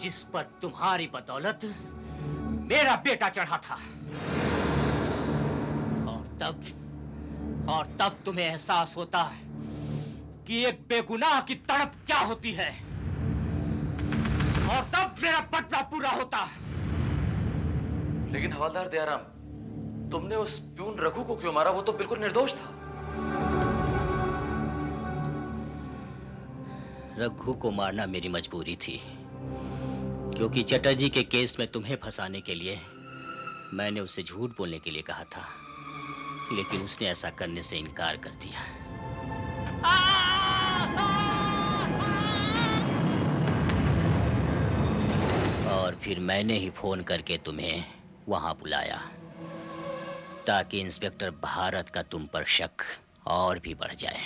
Speaker 1: जिस पर तुम्हारी बदौलत मेरा बेटा चढ़ा था। और तब तुम्हें एहसास होता कि एक बेगुनाह की तड़प क्या होती है, और तब मेरा बदला पूरा होता।
Speaker 11: लेकिन हवलदार दयाराम, तुमने उस प्यून रघु को क्यों मारा? वो तो बिल्कुल निर्दोष था।
Speaker 1: रघु को मारना मेरी मजबूरी थी, क्योंकि चटर्जी के केस में तुम्हें फंसाने के लिए मैंने उसे झूठ बोलने के लिए कहा था, लेकिन उसने ऐसा करने से इनकार कर दिया। और फिर मैंने ही फोन करके तुम्हें वहां बुलाया ताकि इंस्पेक्टर भारत का तुम पर शक और भी बढ़ जाए।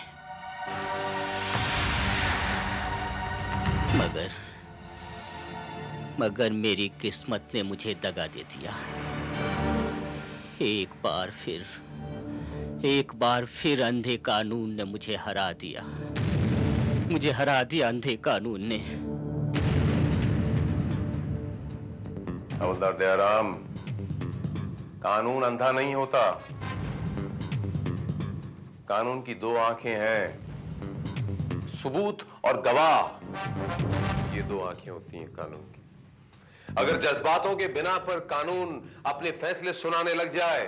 Speaker 1: मगर मेरी किस्मत ने मुझे दगा दे दिया। एक बार फिर अंधे कानून ने मुझे हरा दिया। मुझे हरा दिया अंधे कानून ने।
Speaker 13: हवलदार दयाराम, कानून अंधा नहीं होता। कानून की 2 आंखें हैं, सबूत और गवाह। ये 2 आंखें होती हैं कानून की।
Speaker 11: अगर जज्बातों के बिना पर कानून अपने फैसले सुनाने लग जाए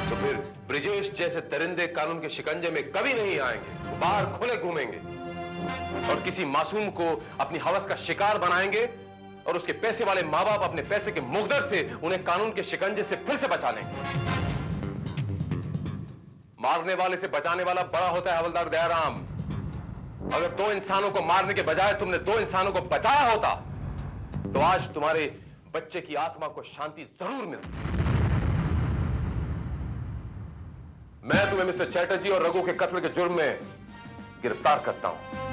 Speaker 11: तो फिर ब्रिजेश जैसे दरिंदे कानून के शिकंजे में कभी नहीं आएंगे। वो बाहर खुले घूमेंगे और किसी मासूम को अपनी हवस का शिकार बनाएंगे और उसके पैसे वाले माँ बाप अपने पैसे के मुकद्दर से उन्हें कानून के शिकंजे से फिर से बचा लेंगे। मारने वाले से बचाने वाला बड़ा होता है हवलदार दयाराम। अगर 2 इंसानों को मारने के बजाय तुमने 2 इंसानों को बचाया होता तो आज तुम्हारे बच्चे की आत्मा को शांति जरूर मिलती। मैं तुम्हें मिस्टर चैटर्जी और रघु के कत्ल के जुर्म में गिरफ्तार करता हूं।